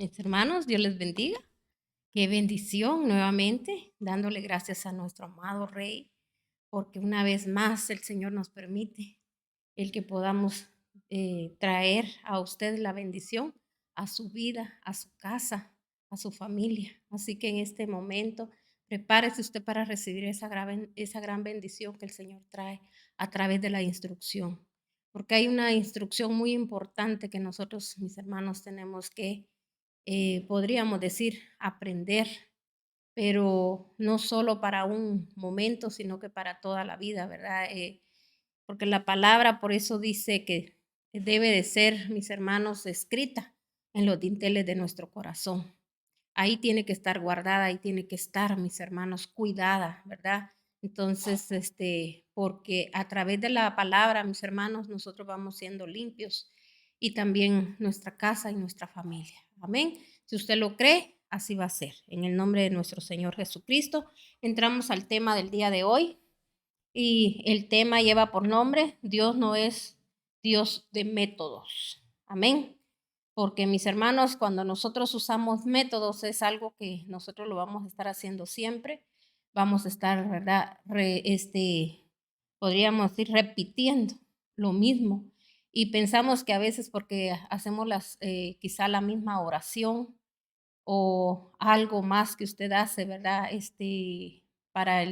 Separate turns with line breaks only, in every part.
Mis hermanos, Dios les bendiga. Qué bendición nuevamente, dándole gracias a nuestro amado Rey, porque una vez más el Señor nos permite el que podamos traer a usted la bendición a su vida, a su casa, a su familia. Así que en este momento, prepárese usted para recibir esa gran bendición que el Señor trae a través de la instrucción. Porque hay una instrucción muy importante que nosotros, mis hermanos, tenemos que podríamos decir, aprender, pero no solo para un momento, sino que para toda la vida, ¿verdad? Porque la palabra por eso dice que debe de ser, mis hermanos, escrita en los dinteles de nuestro corazón. Ahí tiene que estar guardada, ahí tiene que estar, mis hermanos, cuidada, ¿verdad? Entonces, porque a través de la palabra, mis hermanos, nosotros vamos siendo limpios y también nuestra casa y nuestra familia. Amén. Si usted lo cree, así va a ser. En el nombre de nuestro Señor Jesucristo, entramos al tema del día de hoy y el tema lleva por nombre, Dios no es Dios de métodos. Amén. Porque mis hermanos, cuando nosotros usamos métodos es algo que nosotros lo vamos a estar haciendo siempre. Vamos a estar, ¿verdad? Podríamos decir, repitiendo lo mismo. Y pensamos que a veces porque hacemos quizá la misma oración o algo más que usted hace, ¿verdad? Para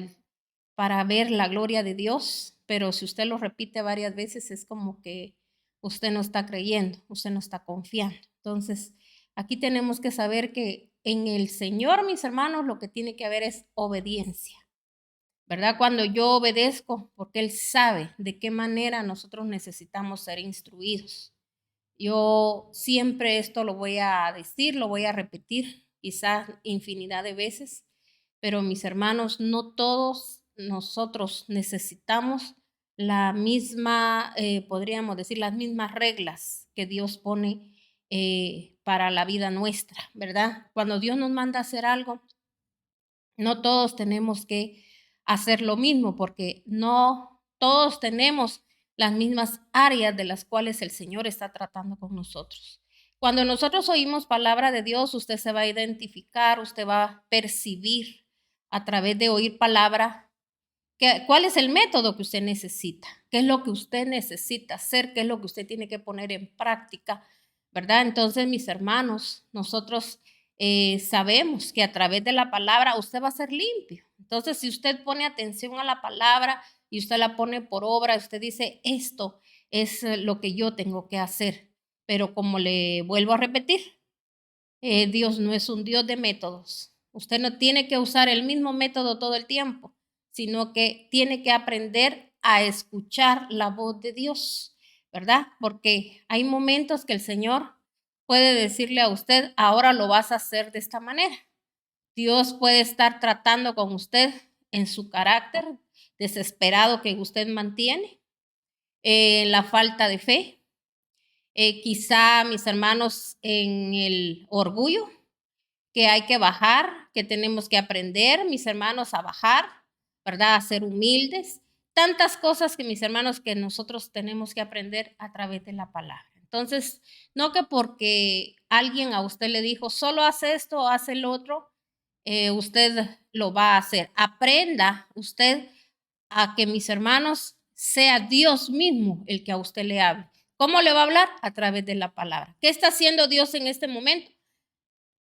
para ver la gloria de Dios, pero si usted lo repite varias veces es como que usted no está creyendo, usted no está confiando. Entonces, aquí tenemos que saber que en el Señor, mis hermanos, lo que tiene que haber es obediencia, ¿verdad? Cuando yo obedezco, porque Él sabe de qué manera nosotros necesitamos ser instruidos. Yo siempre esto lo voy a decir, lo voy a repetir, quizás infinidad de veces, pero mis hermanos, no todos nosotros necesitamos la misma, podríamos decir, las mismas reglas que Dios pone para la vida nuestra, ¿verdad? Cuando Dios nos manda a hacer algo, no todos tenemos que hacer lo mismo porque no todos tenemos las mismas áreas de las cuales el Señor está tratando con nosotros. Cuando nosotros oímos palabra de Dios, usted se va a identificar, usted va a percibir a través de oír palabra cuál es el método que usted necesita, qué es lo que usted necesita hacer, qué es lo que usted tiene que poner en práctica, ¿verdad? Entonces, mis hermanos, nosotros sabemos que a través de la palabra usted va a ser limpio. Entonces, si usted pone atención a la palabra y usted la pone por obra, usted dice, esto es lo que yo tengo que hacer. Pero como le vuelvo a repetir, Dios no es un Dios de métodos. Usted no tiene que usar el mismo método todo el tiempo, sino que tiene que aprender a escuchar la voz de Dios, ¿verdad? Porque hay momentos que el Señor puede decirle a usted, ahora lo vas a hacer de esta manera. Dios puede estar tratando con usted en su carácter desesperado que usted mantiene, en la falta de fe, quizá, mis hermanos, en el orgullo que hay que bajar, que tenemos que aprender, mis hermanos, a bajar, ¿verdad? A ser humildes. Tantas cosas que mis hermanos que nosotros tenemos que aprender a través de la palabra. Entonces, no que porque alguien a usted le dijo, solo hace esto o hace el otro, usted lo va a hacer. Aprenda usted a que mis hermanos sea Dios mismo el que a usted le hable. ¿Cómo le va a hablar? A través de la palabra. ¿Qué está haciendo Dios en este momento?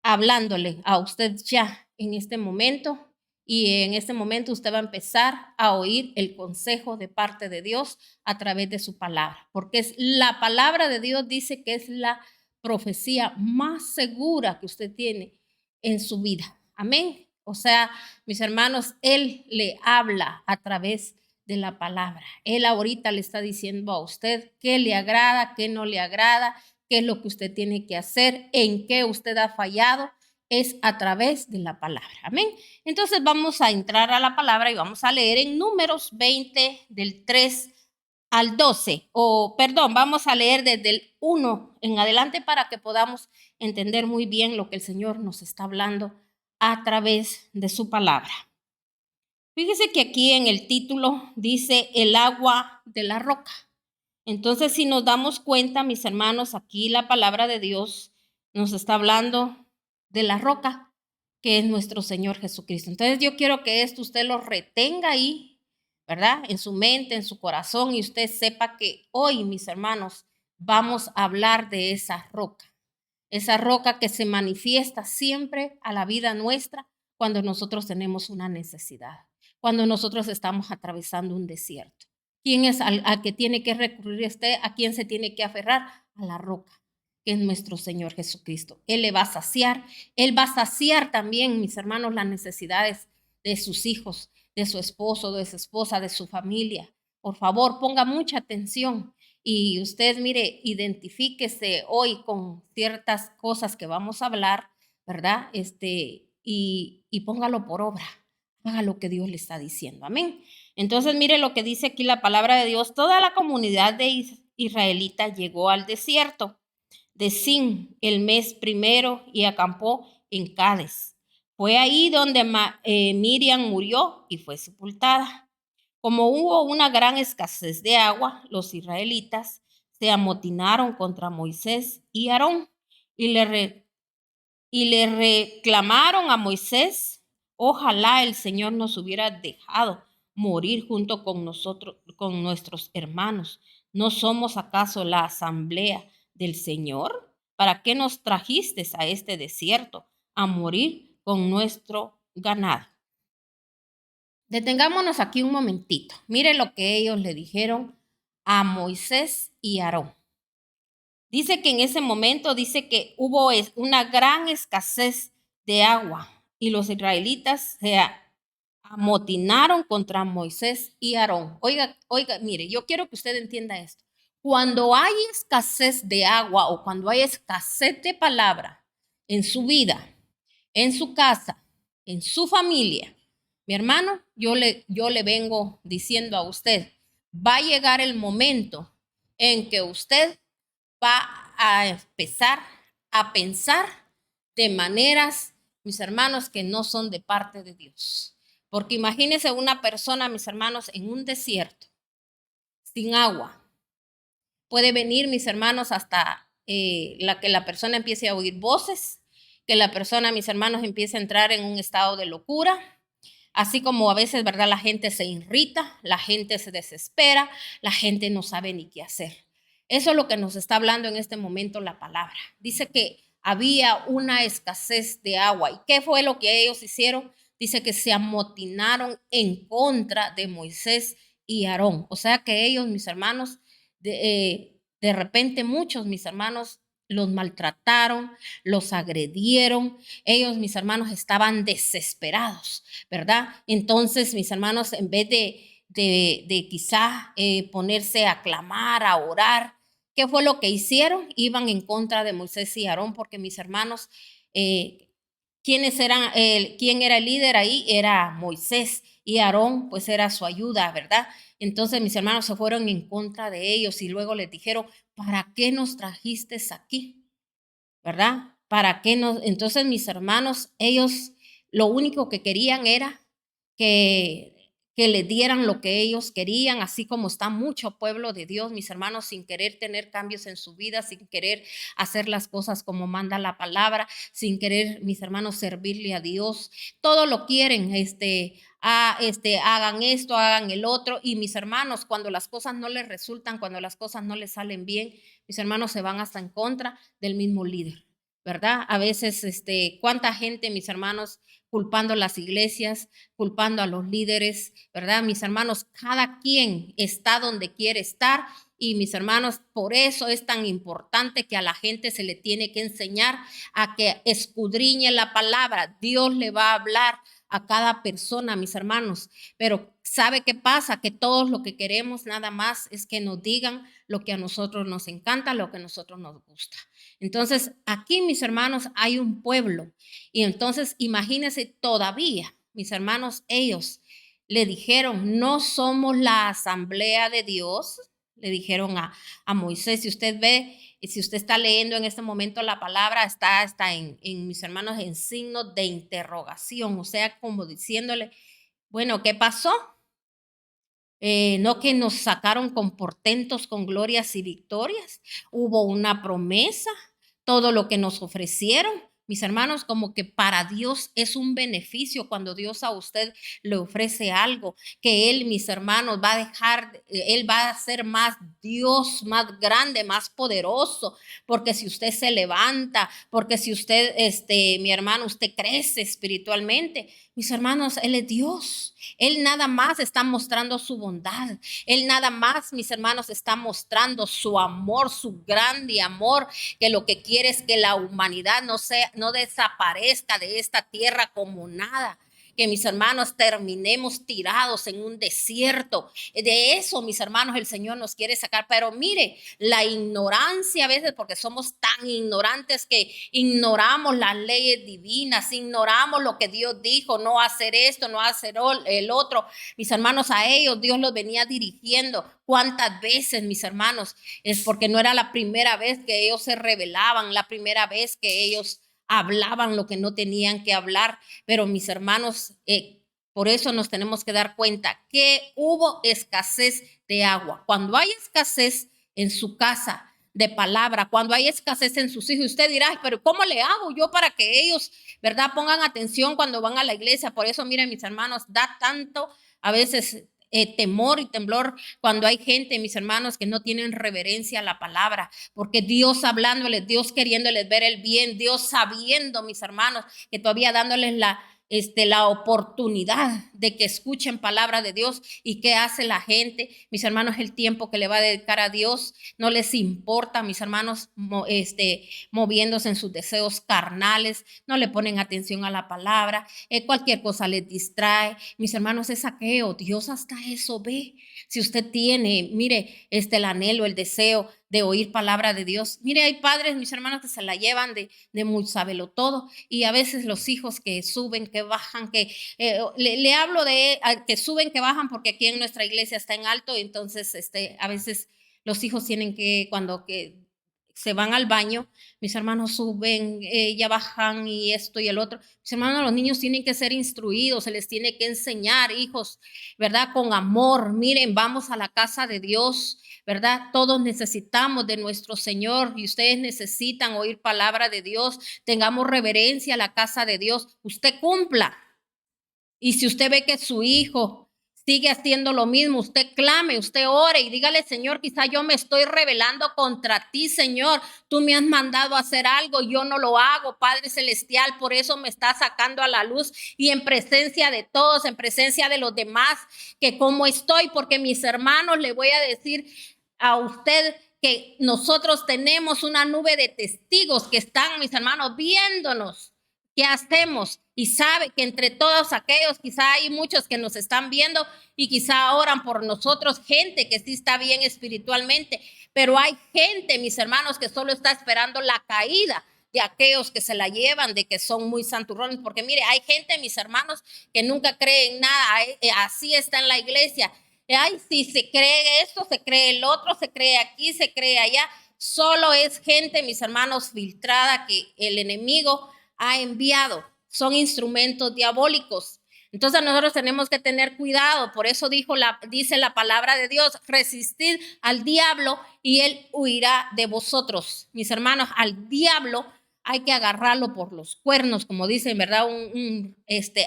Hablándole a usted ya en este momento y en este momento usted va a empezar a oír el consejo de parte de Dios a través de su palabra, porque es la palabra de Dios dice que es la profecía más segura que usted tiene en su vida. Amén. O sea, mis hermanos, Él le habla a través de la palabra. Él ahorita le está diciendo a usted qué le agrada, qué no le agrada, qué es lo que usted tiene que hacer, en qué usted ha fallado, es a través de la palabra. Amén. Entonces vamos a entrar a la palabra y vamos a leer en Números 20 del 3 al 12, o perdón, vamos a leer desde el 1 en adelante para que podamos entender muy bien lo que el Señor nos está hablando a través de su palabra. Fíjese que aquí en el título dice el agua de la roca. Entonces, si nos damos cuenta, mis hermanos, aquí la palabra de Dios nos está hablando de la roca, que es nuestro Señor Jesucristo. Entonces yo quiero que esto usted lo retenga ahí, ¿verdad? En su mente, en su corazón, y usted sepa que hoy, mis hermanos, vamos a hablar de esa roca que se manifiesta siempre a la vida nuestra cuando nosotros tenemos una necesidad, cuando nosotros estamos atravesando un desierto. ¿Quién es al que tiene que recurrir usted? ¿A quién se tiene que aferrar? A la roca, que es nuestro Señor Jesucristo. Él le va a saciar, Él va a saciar también, mis hermanos, las necesidades de sus hijos, de su esposo, de su esposa, de su familia. Por favor, ponga mucha atención y usted, mire, identifíquese hoy con ciertas cosas que vamos a hablar, ¿verdad? Y póngalo por obra. Haga lo que Dios le está diciendo. Amén. Entonces, mire lo que dice aquí la palabra de Dios. Toda la comunidad de israelita llegó al desierto de Sin el mes primero y acampó en Cádiz. Fue ahí donde Miriam murió y fue sepultada. Como hubo una gran escasez de agua, los israelitas se amotinaron contra Moisés y Aarón y le reclamaron a Moisés: ojalá el Señor nos hubiera dejado morir junto con nosotros, con nuestros hermanos. ¿No somos acaso la asamblea del Señor? ¿Para qué nos trajiste a este desierto a morir con nuestro ganado? Detengámonos aquí un momentito. Mire lo que ellos le dijeron a Moisés y Aarón. Dice que en ese momento dice que hubo una gran escasez de agua y los israelitas se amotinaron contra Moisés y Aarón. Oiga, mire, yo quiero que usted entienda esto. Cuando hay escasez de agua o cuando hay escasez de palabra en su vida, en su casa, en su familia, mi hermano, yo le vengo diciendo a usted, va a llegar el momento en que usted va a empezar a pensar de maneras, mis hermanos, que no son de parte de Dios. Porque imagínense una persona, mis hermanos, en un desierto, sin agua. Puede venir, mis hermanos, hasta que la persona empiece a oír voces, que la persona, mis hermanos, empiece a entrar en un estado de locura. Así como a veces, ¿verdad? La gente se irrita, la gente se desespera, la gente no sabe ni qué hacer. Eso es lo que nos está hablando en este momento la palabra. Dice que había una escasez de agua. ¿Y qué fue lo que ellos hicieron? Dice que se amotinaron en contra de Moisés y Aarón. O sea que ellos, mis hermanos, de repente muchos, mis hermanos, los maltrataron, los agredieron. Ellos, mis hermanos, estaban desesperados, ¿verdad? Entonces, mis hermanos, en vez de quizá ponerse a clamar, a orar, ¿qué fue lo que hicieron? Iban en contra de Moisés y Aarón, porque mis hermanos, ¿quién era el líder ahí? Era Moisés, y Aarón pues era su ayuda, ¿verdad? Entonces mis hermanos se fueron en contra de ellos y luego les dijeron: ¿para qué nos trajiste aquí? ¿Verdad? ¿Para qué nos? Entonces mis hermanos, ellos lo único que querían era que le dieran lo que ellos querían, así como está mucho pueblo de Dios, mis hermanos, sin querer tener cambios en su vida, sin querer hacer las cosas como manda la palabra, sin querer, mis hermanos, servirle a Dios. Todo lo quieren, hagan esto, hagan el otro, y mis hermanos, cuando las cosas no les resultan, cuando las cosas no les salen bien, mis hermanos se van hasta en contra del mismo líder, ¿verdad? A veces, cuánta gente, mis hermanos, culpando a las iglesias, culpando a los líderes, ¿verdad? Mis hermanos, cada quien está donde quiere estar, y mis hermanos, por eso es tan importante que a la gente se le tiene que enseñar a que escudriñe la palabra. Dios le va a hablar a cada persona, mis hermanos, pero ¿sabe qué pasa? Que todos lo que queremos nada más es que nos digan lo que a nosotros nos encanta, lo que a nosotros nos gusta. Entonces, aquí, mis hermanos, hay un pueblo, y entonces imagínense todavía, mis hermanos, ellos le dijeron: no somos la asamblea de Dios, le dijeron a Moisés. Si usted ve, si usted está leyendo en este momento la palabra, está mis hermanos, en signo de interrogación, o sea, como diciéndole: bueno, ¿qué pasó? No que nos sacaron con portentos, con glorias y victorias. Hubo una promesa, todo lo que nos ofrecieron. Mis hermanos, como que para Dios es un beneficio cuando Dios a usted le ofrece algo, que Él, mis hermanos, va a dejar, Él va a ser más Dios, más grande, más poderoso, porque si usted se levanta, porque si usted, mi hermano, usted crece espiritualmente, mis hermanos, Él es Dios. Él nada más está mostrando su bondad. Él nada más, mis hermanos, está mostrando su amor, su grande amor, que lo que quiere es que la humanidad no desaparezca de esta tierra como nada. Que mis hermanos terminemos tirados en un desierto. De eso, mis hermanos, el Señor nos quiere sacar. Pero mire, la ignorancia a veces, porque somos tan ignorantes que ignoramos las leyes divinas, ignoramos lo que Dios dijo, no hacer esto, no hacer el otro. Mis hermanos, a ellos Dios los venía dirigiendo. ¿Cuántas veces, mis hermanos? Es porque no era la primera vez que ellos se rebelaban, la primera vez que ellos hablaban lo que no tenían que hablar, pero mis hermanos, por eso nos tenemos que dar cuenta que hubo escasez de agua. Cuando hay escasez en su casa de palabra, cuando hay escasez en sus hijos, usted dirá, pero ¿cómo le hago yo para que ellos, verdad, pongan atención cuando van a la iglesia? Por eso, miren, mis hermanos, da tanto a veces temor y temblor cuando hay gente, mis hermanos, que no tienen reverencia a la palabra, porque Dios hablándoles, Dios queriéndoles ver el bien, Dios sabiendo, mis hermanos, que todavía dándoles la oportunidad de que escuchen palabra de Dios. ¿Y qué hace la gente? Mis hermanos, el tiempo que le va a dedicar a Dios no les importa, mis hermanos, moviéndose en sus deseos carnales, no le ponen atención a la palabra, cualquier cosa les distrae. Mis hermanos, es saqueo. Dios hasta eso ve. Si usted tiene, mire, el anhelo, el deseo de oír palabra de Dios. Mire, hay padres, mis hermanos, que se la llevan de muy sabelo todo, y a veces los hijos que suben, que bajan, que le hablo de que suben, que bajan, porque aquí en nuestra iglesia está en alto, entonces a veces los hijos tienen que, cuando que se van al baño, mis hermanos suben, ya bajan y esto y el otro. Mis hermanos, los niños tienen que ser instruidos, se les tiene que enseñar, hijos, ¿verdad? Con amor. Miren, vamos a la casa de Dios, ¿verdad? Todos necesitamos de nuestro Señor y ustedes necesitan oír palabra de Dios. Tengamos reverencia a la casa de Dios. Usted cumpla. Y si usted ve que su hijo sigue haciendo lo mismo, usted clame, usted ore y dígale, Señor, quizá yo me estoy rebelando contra ti, Señor. Tú me has mandado a hacer algo, yo no lo hago, Padre Celestial, por eso me está sacando a la luz y en presencia de todos, en presencia de los demás, que como estoy, porque mis hermanos, le voy a decir a usted que nosotros tenemos una nube de testigos que están, mis hermanos, viéndonos. ¿Qué hacemos? Y sabe que entre todos aquellos, quizá hay muchos que nos están viendo y quizá oran por nosotros, gente que sí está bien espiritualmente, pero hay gente, mis hermanos, que solo está esperando la caída de aquellos que se la llevan, de que son muy santurrones, porque mire, hay gente, mis hermanos, que nunca creen nada, así está en la iglesia. Ay, si se cree esto, se cree el otro, se cree aquí, se cree allá. Solo es gente, mis hermanos, filtrada que el enemigo ha enviado. Son instrumentos diabólicos. Entonces nosotros tenemos que tener cuidado. Por eso dice la palabra de Dios, resistid al diablo y él huirá de vosotros. Mis hermanos, al diablo hay que agarrarlo por los cuernos, como dicen, ¿verdad?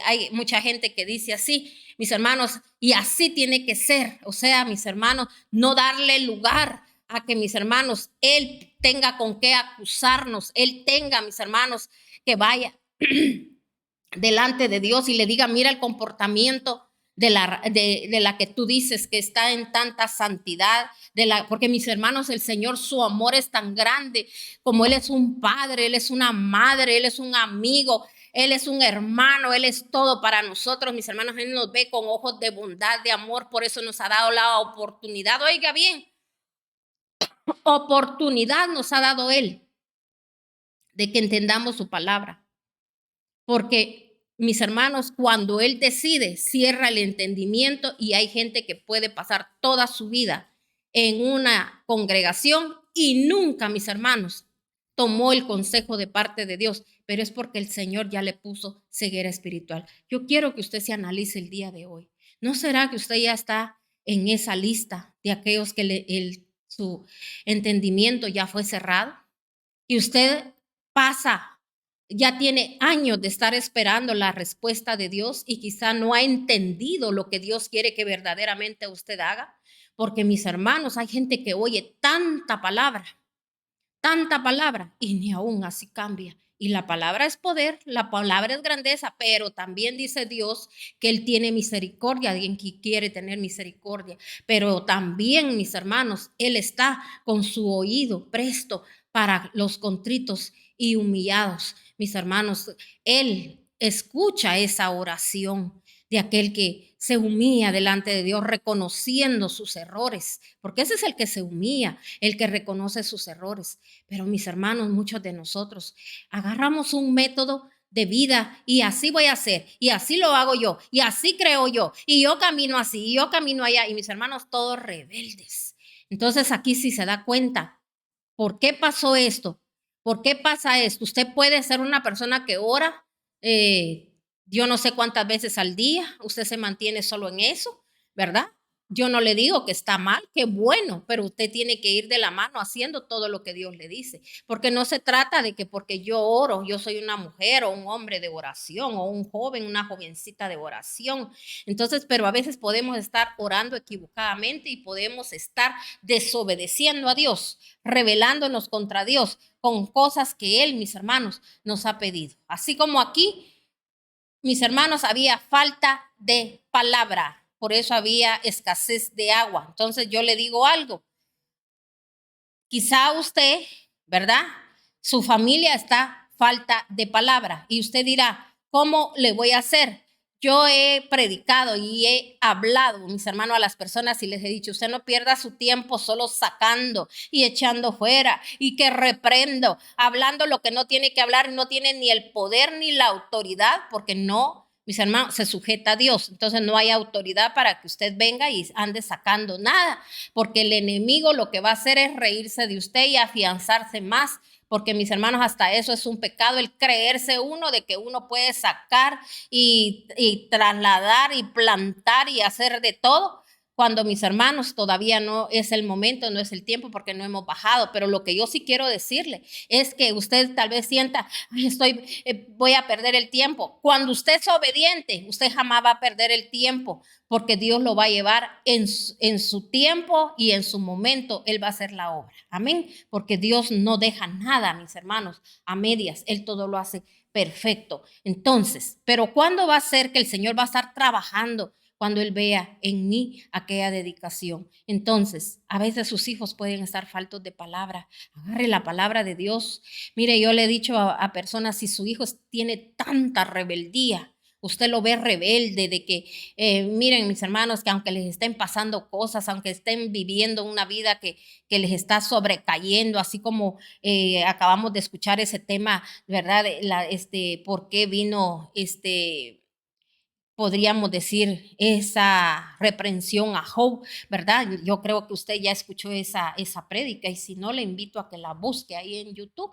Hay mucha gente que dice así, mis hermanos, y así tiene que ser. O sea, mis hermanos, no darle lugar a que, mis hermanos, él tenga con qué acusarnos, él tenga, mis hermanos, que vaya delante de Dios y le diga, mira el comportamiento de la que tú dices que está en tanta santidad, porque mis hermanos, el Señor, su amor es tan grande, como Él es un padre, Él es una madre, Él es un amigo, Él es un hermano, Él es todo para nosotros, mis hermanos. Él nos ve con ojos de bondad, de amor, por eso nos ha dado la oportunidad. Oiga bien, oportunidad nos ha dado Él de que entendamos su palabra. Porque, mis hermanos, cuando Él decide, cierra el entendimiento y hay gente que puede pasar toda su vida en una congregación y nunca, mis hermanos, tomó el consejo de parte de Dios, pero es porque el Señor ya le puso ceguera espiritual. Yo quiero que usted se analice el día de hoy. ¿No será que usted ya está en esa lista de aquellos que su entendimiento ya fue cerrado? y usted pasa, ya tiene años de estar esperando la respuesta de Dios y quizá no ha entendido lo que Dios quiere que verdaderamente usted haga. Porque mis hermanos, hay gente que oye tanta palabra y ni aún así cambia. Y la palabra es poder, la palabra es grandeza, pero también dice Dios que Él tiene misericordia de quien quiere tener misericordia. Pero también, mis hermanos, Él está con su oído presto para los contritos y humillados. Mis hermanos, Él escucha esa oración de aquel que se humilla delante de Dios reconociendo sus errores, porque ese es el que se humilla, el que reconoce sus errores. Pero mis hermanos, muchos de nosotros agarramos un método de vida y así voy a hacer, y así lo hago yo, y así creo yo, y yo camino así, y yo camino allá, y mis hermanos todos rebeldes. Entonces aquí sí se da cuenta, ¿por qué pasó esto? ¿Por qué pasa esto? Usted puede ser una persona que ora, yo no sé cuántas veces al día, usted se mantiene solo en eso, ¿verdad? Yo no le digo que está mal, que bueno, pero usted tiene que ir de la mano haciendo todo lo que Dios le dice, porque no se trata de que porque yo oro, yo soy una mujer o un hombre de oración o un joven, una jovencita de oración. Entonces, pero a veces podemos estar orando equivocadamente y podemos estar desobedeciendo a Dios, rebelándonos contra Dios con cosas que Él, mis hermanos, nos ha pedido. Así como aquí, mis hermanos, había falta de palabra, por eso había escasez de agua. Entonces yo le digo algo, quizá usted, ¿verdad? Su familia está falta de palabra y usted dirá, ¿cómo le voy a hacer? Yo he predicado y he hablado, mis hermanos, a las personas y les he dicho, usted no pierda su tiempo solo sacando y echando fuera y que reprendo, hablando lo que no tiene que hablar, no tiene ni el poder ni la autoridad, porque no, mis hermanos, se sujeta a Dios. Entonces no hay autoridad para que usted venga y ande sacando nada, porque el enemigo lo que va a hacer es reírse de usted y afianzarse más. Porque mis hermanos, hasta eso es un pecado, el creerse uno de que uno puede sacar y trasladar y plantar y hacer de todo, cuando mis hermanos todavía no es el momento, no es el tiempo porque no hemos bajado. Pero lo que yo sí quiero decirle es que usted tal vez sienta, ay, voy a perder el tiempo. Cuando usted es obediente, usted jamás va a perder el tiempo porque Dios lo va a llevar en su tiempo y en su momento. Él va a hacer la obra. Amén. Porque Dios no deja nada, mis hermanos, a medias. Él todo lo hace perfecto. Entonces, pero ¿cuándo va a ser que el Señor va a estar trabajando? Cuando Él vea en mí aquella dedicación. Entonces, a veces sus hijos pueden estar faltos de palabra. Agarre la palabra de Dios. Mire, yo le he dicho a personas, si su hijo tiene tanta rebeldía, usted lo ve rebelde, de que, miren, mis hermanos, que aunque les estén pasando cosas, aunque estén viviendo una vida que les está sobrecayendo, así como acabamos de escuchar ese tema, ¿verdad? ¿Por qué vino podríamos decir, esa reprensión a Job, ¿verdad? Yo creo que usted ya escuchó esa prédica y si no, le invito a que la busque ahí en YouTube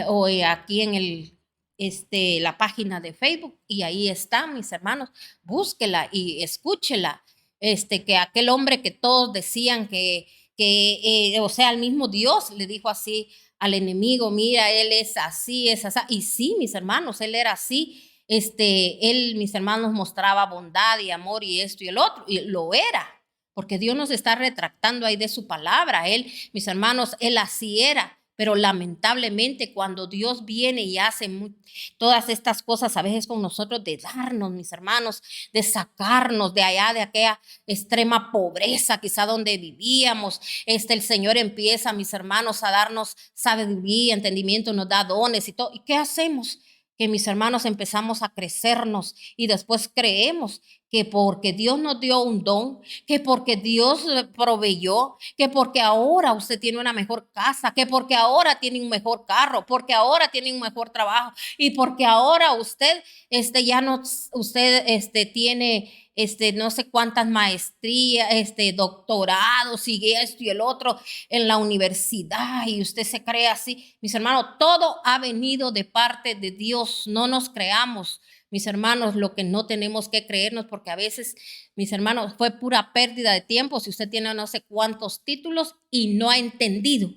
o aquí en la página de Facebook y ahí está, mis hermanos, búsquela y escúchela. Que aquel hombre que todos decían o sea, el mismo Dios le dijo así al enemigo, mira, él es así, y sí, mis hermanos, él era así. Él, mis hermanos, mostraba bondad y amor y esto y el otro, y lo era, porque Dios nos está retractando ahí de su palabra. Él, mis hermanos, él así era, pero lamentablemente cuando Dios viene y hace todas estas cosas a veces con nosotros, de darnos, mis hermanos, de sacarnos de allá, de aquella extrema pobreza quizá donde vivíamos, el Señor empieza, mis hermanos, a darnos sabiduría, entendimiento, nos da dones y todo. ¿Y qué hacemos? Que mis hermanos empezamos a crecernos y después creemos que porque Dios nos dio un don, que porque Dios proveyó, que porque ahora usted tiene una mejor casa, que porque ahora tiene un mejor carro, porque ahora tiene un mejor trabajo y porque ahora usted ya no, usted tiene no sé cuántas maestrías, doctorados y esto y el otro en la universidad y usted se cree así. Mis hermanos, todo ha venido de parte de Dios, no nos creamos, mis hermanos, lo que no tenemos que creernos, porque a veces, mis hermanos, fue pura pérdida de tiempo si usted tiene no sé cuántos títulos y no ha entendido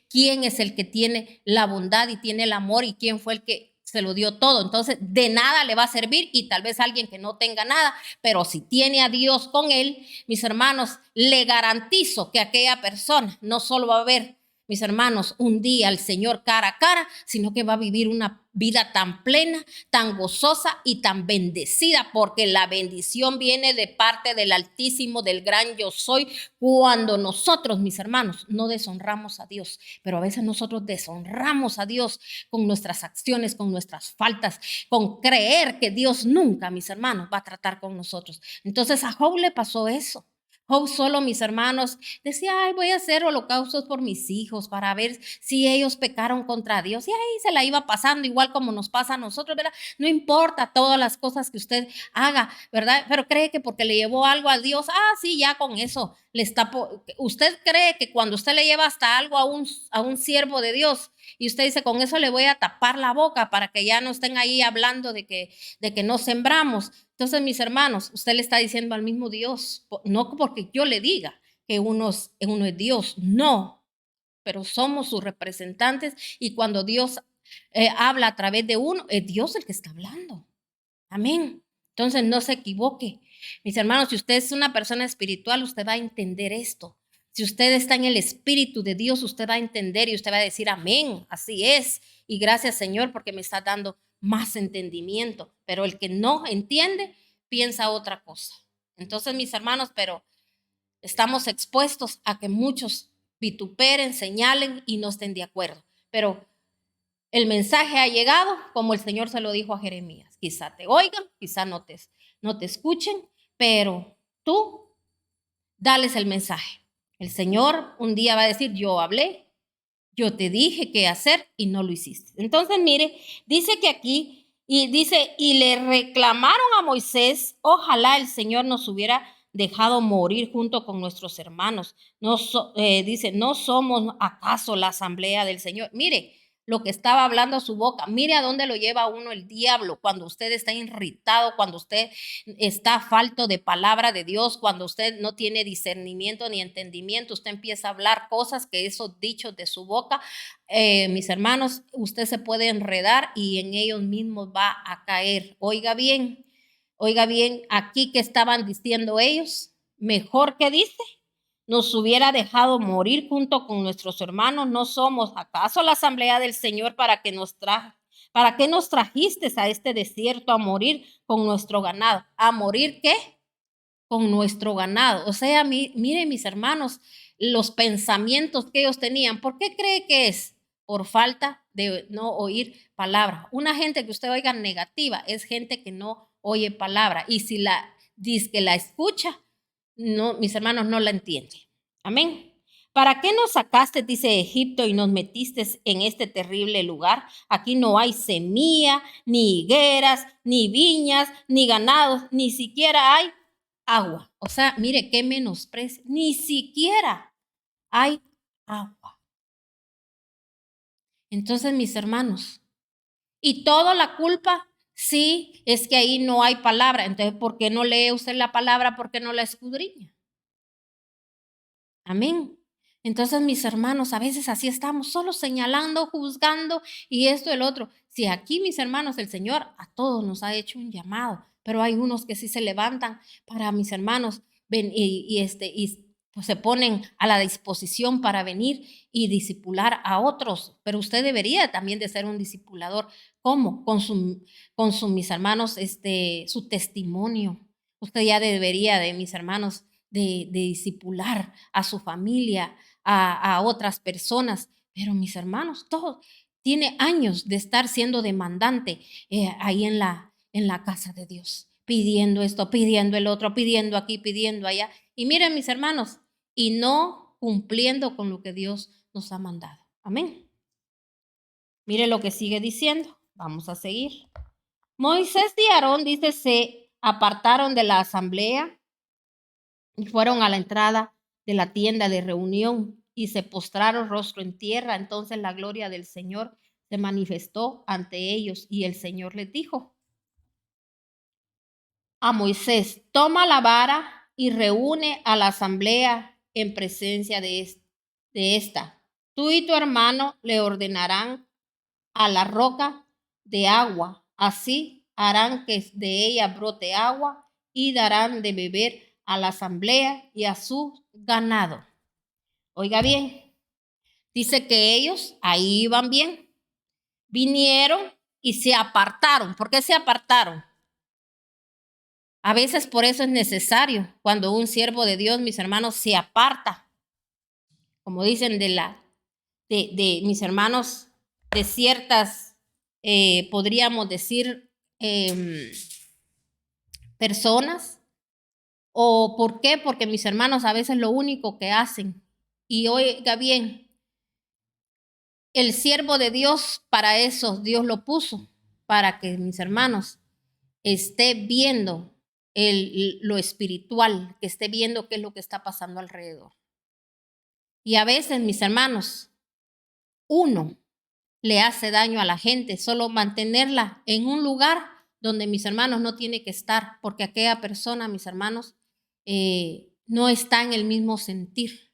quién es el que tiene la bondad y tiene el amor y quién fue el que se lo dio todo. Entonces, de nada le va a servir, y tal vez alguien que no tenga nada, pero si tiene a Dios con él, mis hermanos, le garantizo que aquella persona no solo va a ver, mis hermanos, un día al Señor cara a cara, sino que va a vivir una vida tan plena, tan gozosa y tan bendecida, porque la bendición viene de parte del Altísimo, del gran yo soy, cuando nosotros, mis hermanos, no deshonramos a Dios. Pero a veces nosotros deshonramos a Dios con nuestras acciones, con nuestras faltas, con creer que Dios nunca, mis hermanos, va a tratar con nosotros. Entonces a Job le pasó eso. Job solo, mis hermanos, decía, ay, voy a hacer holocaustos por mis hijos para ver si ellos pecaron contra Dios. Y ahí se la iba pasando, igual como nos pasa a nosotros, ¿verdad? No importa todas las cosas que usted haga, ¿verdad? Pero cree que porque le llevó algo a Dios, sí, ya con eso le está. Usted cree que cuando usted le lleva hasta algo a un siervo de Dios, y usted dice, con eso le voy a tapar la boca para que ya no estén ahí hablando de que no sembramos. Entonces, mis hermanos, usted le está diciendo al mismo Dios, no porque yo le diga que uno es Dios, no, pero somos sus representantes, y cuando Dios habla a través de uno, es Dios el que está hablando. Amén. Entonces, no se equivoque. Mis hermanos, si usted es una persona espiritual, usted va a entender esto. Si usted está en el Espíritu de Dios, usted va a entender y usted va a decir, amén, así es. Y gracias, Señor, porque me está dando más entendimiento. Pero el que no entiende, piensa otra cosa. Entonces, mis hermanos, pero estamos expuestos a que muchos vituperen, señalen y no estén de acuerdo. Pero el mensaje ha llegado como el Señor se lo dijo a Jeremías. Quizá te oigan, quizá no te escuchen, pero tú dales el mensaje. El Señor un día va a decir, yo hablé, yo te dije qué hacer y no lo hiciste. Entonces, mire, dice que aquí, y dice, y le reclamaron a Moisés, ojalá el Señor nos hubiera dejado morir junto con nuestros hermanos. Dice, ¿no somos acaso la asamblea del Señor? Mire lo que estaba hablando a su boca. Mire a dónde lo lleva uno el diablo cuando usted está irritado, cuando usted está falto de palabra de Dios, cuando usted no tiene discernimiento ni entendimiento. Usted empieza a hablar cosas que esos dichos de su boca, mis hermanos, usted se puede enredar y en ellos mismos va a caer. Oiga bien, aquí que estaban diciendo ellos, mejor que dice, nos hubiera dejado morir junto con nuestros hermanos. ¿No somos acaso la asamblea del Señor para qué nos trajiste a este desierto a morir con nuestro ganado? ¿A morir qué? Con nuestro ganado. O sea, miren, mis hermanos, los pensamientos que ellos tenían. ¿Por qué cree que es? Por falta de no oír palabra. Una gente que usted oiga negativa es gente que no oye palabra, y si dice que la escucha, no, mis hermanos, no la entienden. Amén. ¿Para qué nos sacaste, dice Egipto, y nos metiste en este terrible lugar? Aquí no hay semilla, ni higueras, ni viñas, ni ganados, ni siquiera hay agua. O sea, mire qué menosprecio, ni siquiera hay agua. Entonces, mis hermanos, y toda la culpa, sí, es que ahí no hay palabra. Entonces, ¿por qué no lee usted la palabra? ¿Por qué no la escudriña? Amén. Entonces, mis hermanos, a veces así estamos, solo señalando, juzgando y esto y el otro. Si aquí, mis hermanos, el Señor a todos nos ha hecho un llamado, pero hay unos que sí se levantan para, mis hermanos, ven y pues se ponen a la disposición para venir y discipular a otros. Pero usted debería también de ser un discipulador. ¿Cómo? Mis hermanos, su testimonio. Usted ya debería de, mis hermanos, de discipular a su familia, a otras personas. Pero mis hermanos, todo tiene años de estar siendo demandante ahí en la casa de Dios, pidiendo esto, pidiendo el otro, pidiendo aquí, pidiendo allá. Y miren, mis hermanos, y no cumpliendo con lo que Dios nos ha mandado. Amén. Mire lo que sigue diciendo. Vamos a seguir. Moisés y Aarón, dice, se apartaron de la asamblea y fueron a la entrada de la tienda de reunión y se postraron rostro en tierra. Entonces la gloria del Señor se manifestó ante ellos y el Señor les dijo, a Moisés: toma la vara y reúne a la asamblea en presencia de esta. Tú y tu hermano le ordenarán a la roca de agua. Así harán que de ella brote agua y darán de beber a la asamblea y a su ganado. Oiga bien, dice que ellos ahí iban bien, vinieron y se apartaron. ¿Por qué se apartaron? A veces por eso es necesario, cuando un siervo de Dios, mis hermanos, se aparta, como dicen de mis hermanos, de ciertas, podríamos decir, personas. ¿O por qué? Porque mis hermanos a veces lo único que hacen, y oiga bien, el siervo de Dios, para eso Dios lo puso, para que mis hermanos esté viendo lo espiritual, que esté viendo qué es lo que está pasando alrededor. Y a veces, mis hermanos, uno le hace daño a la gente, solo mantenerla en un lugar donde mis hermanos no tiene que estar, porque aquella persona, mis hermanos, no está en el mismo sentir,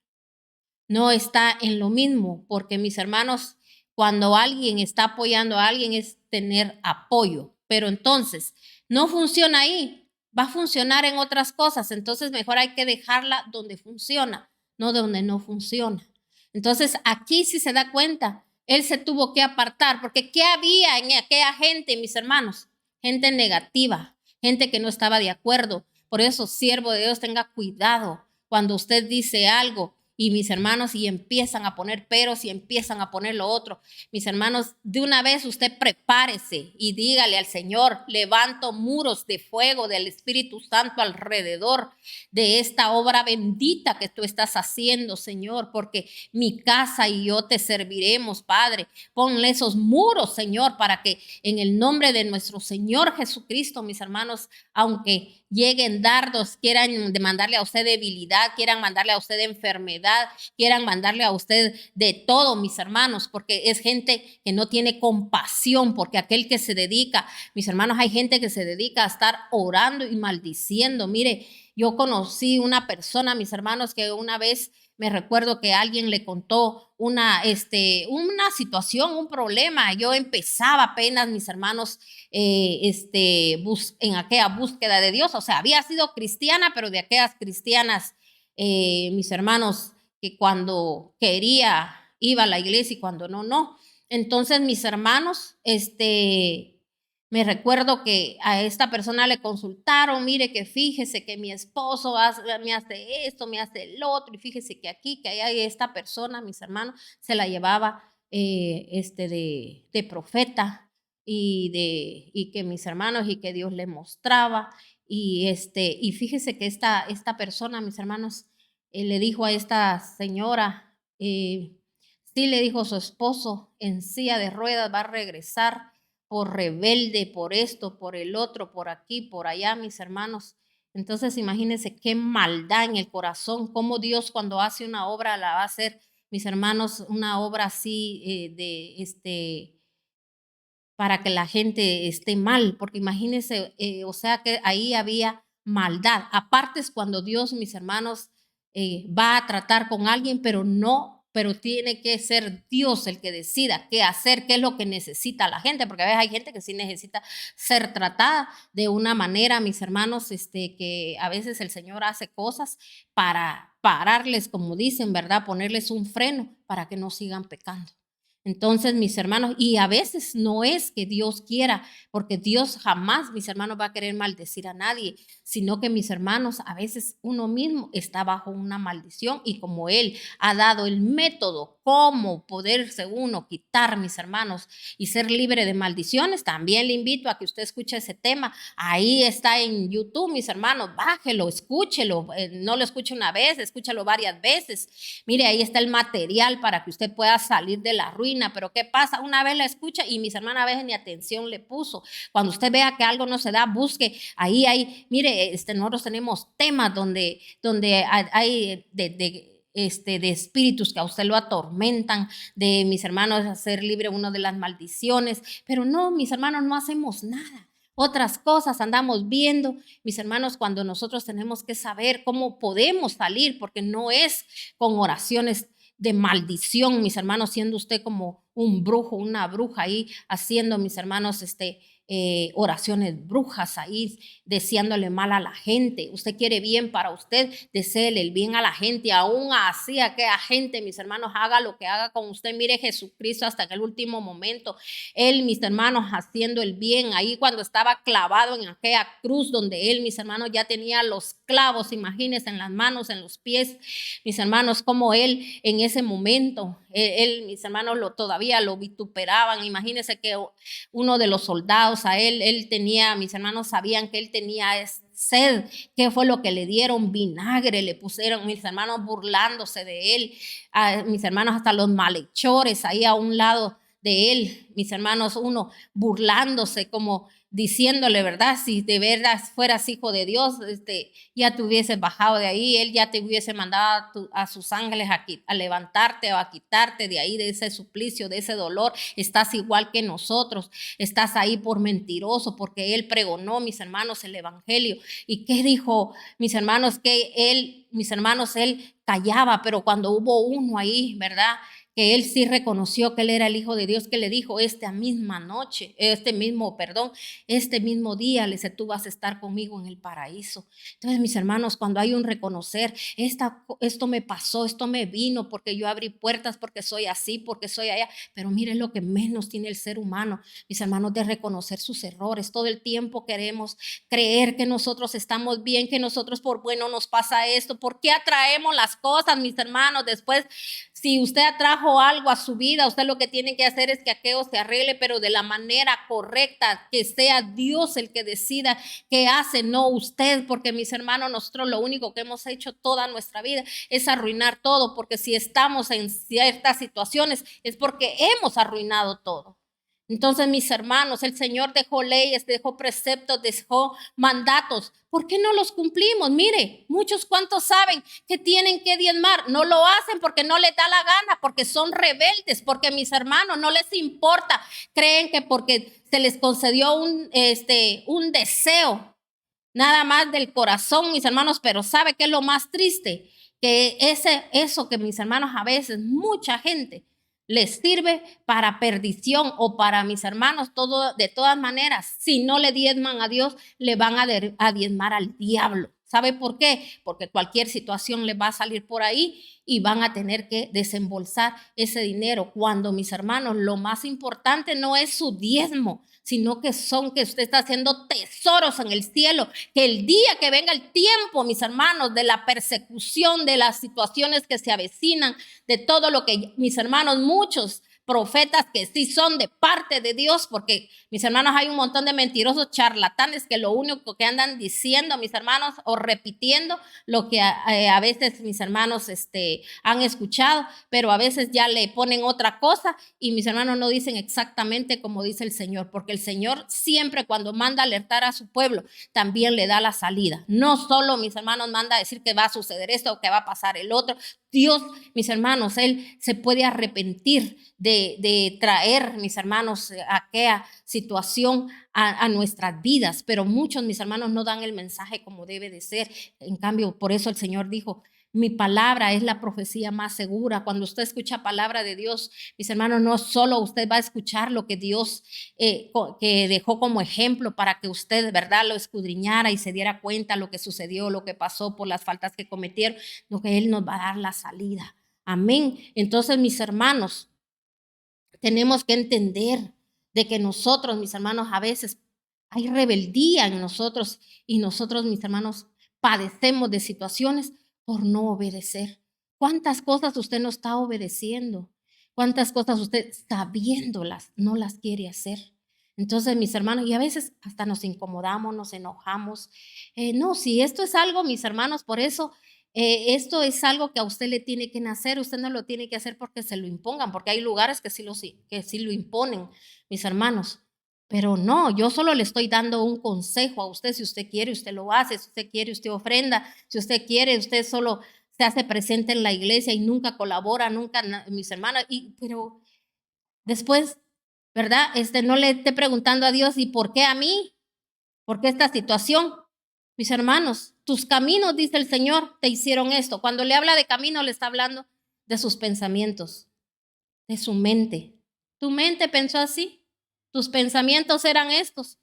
no está en lo mismo, porque mis hermanos, cuando alguien está apoyando a alguien es tener apoyo, pero entonces no funciona ahí, va a funcionar en otras cosas, entonces mejor hay que dejarla donde funciona, no donde no funciona. Entonces aquí si se da cuenta, él se tuvo que apartar, porque ¿qué había en aquella gente, mis hermanos? Gente negativa, gente que no estaba de acuerdo. Por eso, siervo de Dios, tenga cuidado cuando usted dice algo y mis hermanos y empiezan a poner peros y empiezan a poner lo otro. Mis hermanos, de una vez usted prepárese y dígale al Señor: levanto muros de fuego del Espíritu Santo alrededor de esta obra bendita que tú estás haciendo, Señor, porque mi casa y yo te serviremos, Padre. Ponle esos muros, Señor, para que en el nombre de nuestro Señor Jesucristo, mis hermanos, aunque lleguen dardos, quieran mandarle a usted debilidad, quieran mandarle a usted enfermedad, quieran mandarle a usted de todo, mis hermanos, porque es gente que no tiene compasión, porque aquel que se dedica, mis hermanos, hay gente que se dedica a estar orando y maldiciendo. Mire, yo conocí una persona, mis hermanos, que una vez me recuerdo que alguien le contó una situación, un problema. Yo empezaba apenas, mis hermanos, en aquella búsqueda de Dios. O sea, había sido cristiana, pero de aquellas cristianas, mis hermanos, que cuando quería iba a la iglesia y cuando no, no. Entonces, mis hermanos, me recuerdo que a esta persona le consultaron: mire, que fíjese que mi esposo me hace esto, me hace el otro, y fíjese que aquí, que allá, esta persona, mis hermanos, se la llevaba de profeta y que mis hermanos y que Dios le mostraba. Y fíjese que esta persona, mis hermanos, le dijo a esta señora, sí, le dijo: su esposo en silla de ruedas va a regresar por rebelde, por esto, por el otro, por aquí, por allá, mis hermanos. Entonces, imagínense qué maldad en el corazón, cómo Dios cuando hace una obra la va a hacer, mis hermanos, una obra así para que la gente esté mal, porque imagínense, o sea que ahí había maldad. Aparte es cuando Dios, mis hermanos, va a tratar con alguien, pero tiene que ser Dios el que decida qué hacer, qué es lo que necesita la gente, porque a veces hay gente que sí necesita ser tratada de una manera, mis hermanos, que a veces el Señor hace cosas para pararles, como dicen, ¿verdad? Ponerles un freno para que no sigan pecando. Entonces, mis hermanos, y a veces no es que Dios quiera, porque Dios jamás, mis hermanos, va a querer maldecir a nadie, sino que, mis hermanos, a veces uno mismo está bajo una maldición, y como Él ha dado el método cómo poderse uno quitar, mis hermanos, y ser libre de maldiciones, también le invito a que usted escuche ese tema. Ahí está en YouTube, mis hermanos, bájelo, escúchelo, no lo escuche una vez, escúchalo varias veces. Mire, ahí está el material para que usted pueda salir de la ruina. Pero ¿qué pasa? Una vez la escucha y mis hermanas a veces ni atención le puso. Cuando usted vea que algo no se da, busque. Ahí hay, mire, nosotros tenemos temas donde hay de espíritus que a usted lo atormentan, de mis hermanos hacer libre uno de las maldiciones. Pero no, mis hermanos, no hacemos nada. otras cosas andamos viendo. Mis hermanos, cuando nosotros tenemos que saber cómo podemos salir, porque no es con oraciones de maldición, mis hermanos, siendo usted como un brujo, una bruja ahí haciendo, mis hermanos, oraciones brujas ahí, deseándole mal a la gente. Usted quiere bien para usted, deséele el bien a la gente, aún así aquella gente, mis hermanos, haga lo que haga con usted. Mire Jesucristo hasta el último momento, él, mis hermanos, haciendo el bien, ahí cuando estaba clavado en aquella cruz donde él, mis hermanos, ya tenía los clavos, imagínense, en las manos, en los pies, mis hermanos, como él en ese momento, mis hermanos, todavía lo vituperaban. Imagínense que uno de los soldados a él tenía, mis hermanos sabían que él tenía sed. ¿Qué fue lo que le dieron? Vinagre le pusieron, mis hermanos, burlándose de él, mis hermanos, hasta los malhechores ahí a un lado de él, mis hermanos, uno burlándose, como diciéndole, ¿verdad? Si de verdad fueras hijo de Dios, ya te hubieses bajado de ahí, él ya te hubiese mandado a sus ángeles a levantarte o a quitarte de ahí, de ese suplicio, de ese dolor. Estás igual que nosotros, estás ahí por mentiroso, porque él pregonó, mis hermanos, el evangelio. ¿Y qué dijo, mis hermanos? Que él, mis hermanos, él callaba, pero cuando hubo uno ahí, ¿verdad?, que él sí reconoció que él era el Hijo de Dios, que le dijo este mismo día, le dice, tú vas a estar conmigo en el paraíso. Entonces, mis hermanos, cuando hay un reconocer, esto me pasó, esto me vino, porque yo abrí puertas, porque soy así, porque soy allá, pero miren lo que menos tiene el ser humano, mis hermanos, de reconocer sus errores. Todo el tiempo queremos creer que nosotros estamos bien, que nosotros por bueno nos pasa esto. ¿Por qué atraemos las cosas, mis hermanos? Después, si usted atrajo algo a su vida, usted lo que tiene que hacer es que aquello se arregle, pero de la manera correcta, que sea Dios el que decida qué hace, no usted, porque mis hermanos, nosotros lo único que hemos hecho toda nuestra vida es arruinar todo, porque si estamos en ciertas situaciones es porque hemos arruinado todo. Entonces, mis hermanos, el Señor dejó leyes, dejó preceptos, dejó mandatos. ¿Por qué no los cumplimos? Mire, muchos cuantos saben que tienen que diezmar, no lo hacen porque no les da la gana, porque son rebeldes, porque mis hermanos no les importa. Creen que porque se les concedió un deseo nada más del corazón, mis hermanos, pero ¿sabe qué es lo más triste? Que eso que mis hermanos a veces, mucha gente les sirve para perdición o para mis hermanos, todo de todas maneras, si no le diezman a Dios, le van a diezmar al diablo. ¿Sabe por qué? Porque cualquier situación les va a salir por ahí y van a tener que desembolsar ese dinero. Cuando, mis hermanos, lo más importante no es su diezmo, sino que usted está haciendo tesoros en el cielo, que el día que venga el tiempo, mis hermanos, de la persecución, de las situaciones que se avecinan, de todo lo que, mis hermanos, muchos profetas que sí son de parte de Dios, porque mis hermanos, hay un montón de mentirosos charlatanes que lo único que andan diciendo, mis hermanos, o repitiendo lo que a veces mis hermanos han escuchado, pero a veces ya le ponen otra cosa y mis hermanos no dicen exactamente como dice el Señor, porque el Señor siempre cuando manda alertar a su pueblo, también le da la salida. No solo, mis hermanos, manda a decir que va a suceder esto o que va a pasar el otro. Dios, mis hermanos, Él se puede arrepentir de traer, mis hermanos, aquella situación a nuestras vidas, pero muchos, mis hermanos, no dan el mensaje como debe de ser. En cambio, por eso el Señor dijo, mi palabra es la profecía más segura. Cuando usted escucha palabra de Dios, mis hermanos, no solo usted va a escuchar lo que Dios que dejó como ejemplo para que usted, ¿verdad?, lo escudriñara y se diera cuenta lo que sucedió, lo que pasó por las faltas que cometieron, lo que Él nos va a dar la salida. Amén. Entonces, mis hermanos, tenemos que entender de que nosotros, mis hermanos, a veces hay rebeldía en nosotros y nosotros, mis hermanos, padecemos de situaciones por no obedecer. ¿Cuántas cosas usted no está obedeciendo? ¿Cuántas cosas usted sabiéndolas no las quiere hacer? Entonces, mis hermanos, y a veces hasta nos incomodamos, nos enojamos. No, si esto es algo, mis hermanos, por eso esto es algo que a usted le tiene que nacer, usted no lo tiene que hacer porque se lo impongan, porque hay lugares que sí lo imponen, mis hermanos. Pero no, yo solo le estoy dando un consejo a usted. Si usted quiere, usted lo hace. Si usted quiere, usted ofrenda. Si usted quiere, usted solo se hace presente en la iglesia y nunca colabora, nunca, mis hermanos. Pero después, ¿verdad? No le esté preguntando a Dios, ¿y por qué a mí? Porque esta situación, mis hermanos, tus caminos, dice el Señor, te hicieron esto. Cuando le habla de camino, le está hablando de sus pensamientos, de su mente. Tu mente pensó así, tus pensamientos eran estos,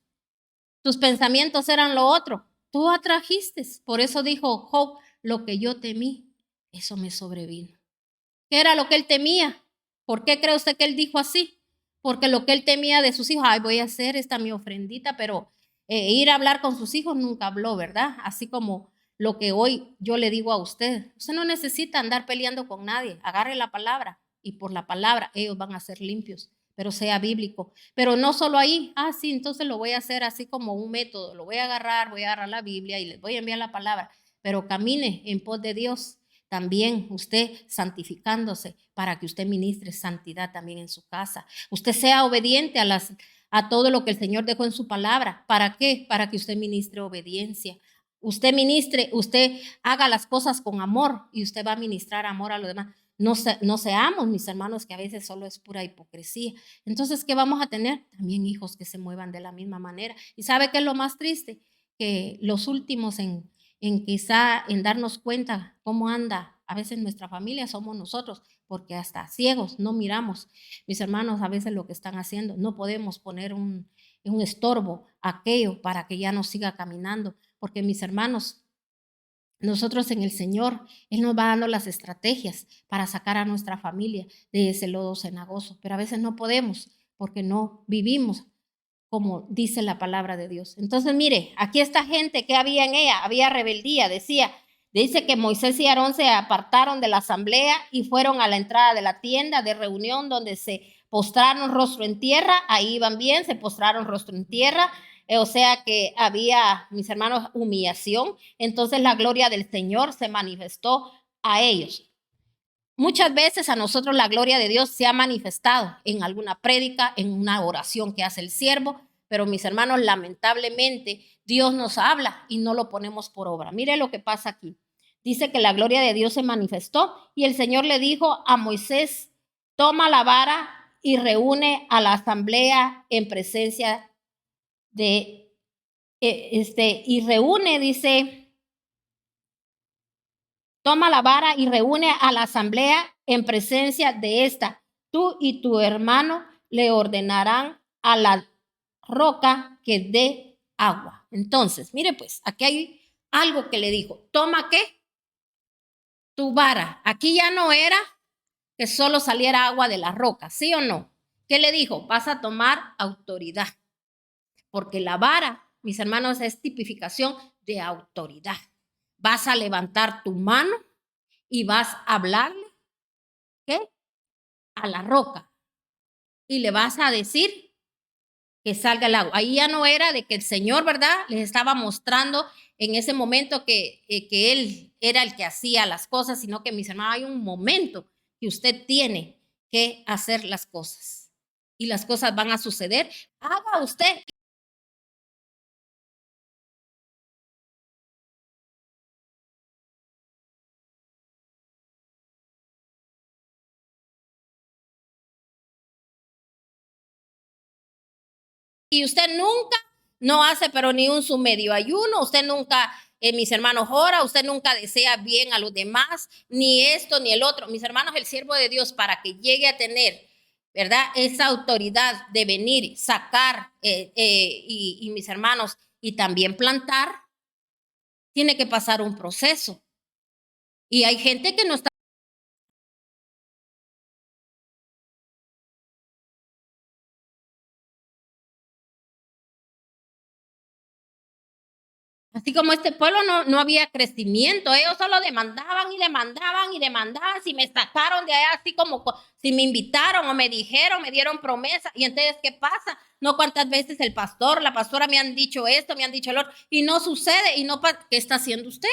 tus pensamientos eran lo otro. Tú atrajiste. Por eso dijo Job, lo que yo temí, eso me sobrevino. ¿Qué era lo que él temía? ¿Por qué cree usted que él dijo así? Porque lo que él temía de sus hijos, ay, voy a hacer esta mi ofrendita, pero ir a hablar con sus hijos nunca habló, ¿verdad? Así como lo que hoy yo le digo a usted. Usted no necesita andar peleando con nadie. Agarre la palabra y por la palabra ellos van a ser limpios, pero sea bíblico. Pero no solo ahí, sí, entonces lo voy a hacer así como un método. Lo voy a agarrar la Biblia y les voy a enviar la palabra, pero camine en pos de Dios. También usted santificándose para que usted ministre santidad también en su casa. Usted sea obediente a todo lo que el Señor dejó en su palabra. ¿Para qué? Para que usted ministre obediencia. Usted ministre, usted haga las cosas con amor y usted va a ministrar amor a los demás. No seamos, mis hermanos, que a veces solo es pura hipocresía. Entonces, ¿qué vamos a tener? También hijos que se muevan de la misma manera. ¿Y sabe qué es lo más triste? Que los últimos en quizá en darnos cuenta cómo anda a veces nuestra familia somos nosotros, porque hasta ciegos no miramos. Mis hermanos, a veces lo que están haciendo, no podemos poner un estorbo a aquello para que ya no siga caminando, porque mis hermanos, nosotros en el Señor, Él nos va dando las estrategias para sacar a nuestra familia de ese lodo cenagoso, pero a veces no podemos porque no vivimos como dice la palabra de Dios. Entonces, mire, aquí esta gente que había en ella, había rebeldía, dice que Moisés y Aarón se apartaron de la asamblea y fueron a la entrada de la tienda de reunión donde se postraron rostro en tierra, ahí iban bien, se postraron rostro en tierra, o sea que había, mis hermanos, humillación, entonces la gloria del Señor se manifestó a ellos. Muchas veces a nosotros la gloria de Dios se ha manifestado en alguna prédica, en una oración que hace el siervo, pero mis hermanos, lamentablemente Dios nos habla y no lo ponemos por obra. Mire lo que pasa aquí. Dice que la gloria de Dios se manifestó y el Señor le dijo a Moisés, toma la vara y reúne a la asamblea en presencia de, y reúne, dice, toma la vara y reúne a la asamblea en presencia de esta. Tú y tu hermano le ordenarán a la roca que dé agua. Entonces, mire pues, aquí hay algo que le dijo. Toma ¿qué? Tu vara. Aquí ya no era que solo saliera agua de la roca, ¿sí o no? ¿Qué le dijo? Vas a tomar autoridad. Porque la vara, mis hermanos, es tipificación de autoridad. Vas a levantar tu mano y vas a hablarle, ¿qué? A la roca. Y le vas a decir que salga el agua. Ahí ya no era de que el Señor, ¿verdad? Les estaba mostrando en ese momento que Él era el que hacía las cosas, sino que mis hermanos, hay un momento que usted tiene que hacer las cosas. Y las cosas van a suceder. Haga usted. Y usted nunca no hace, pero ni un su medio ayuno, usted nunca, mis hermanos, ora, usted nunca desea bien a los demás, ni esto ni el otro. Mis hermanos, el siervo de Dios, para que llegue a tener, ¿verdad? Esa autoridad de venir, sacar, y mis hermanos, y también plantar, tiene que pasar un proceso. Y hay gente que no está. Así como este pueblo no había crecimiento, ellos solo demandaban y demandaban y demandaban, si me sacaron de allá, así como si me invitaron o me dijeron, me dieron promesa, y entonces, ¿qué pasa? No cuántas veces el pastor, la pastora me han dicho esto, me han dicho el otro, y no sucede, y no, ¿qué está haciendo usted?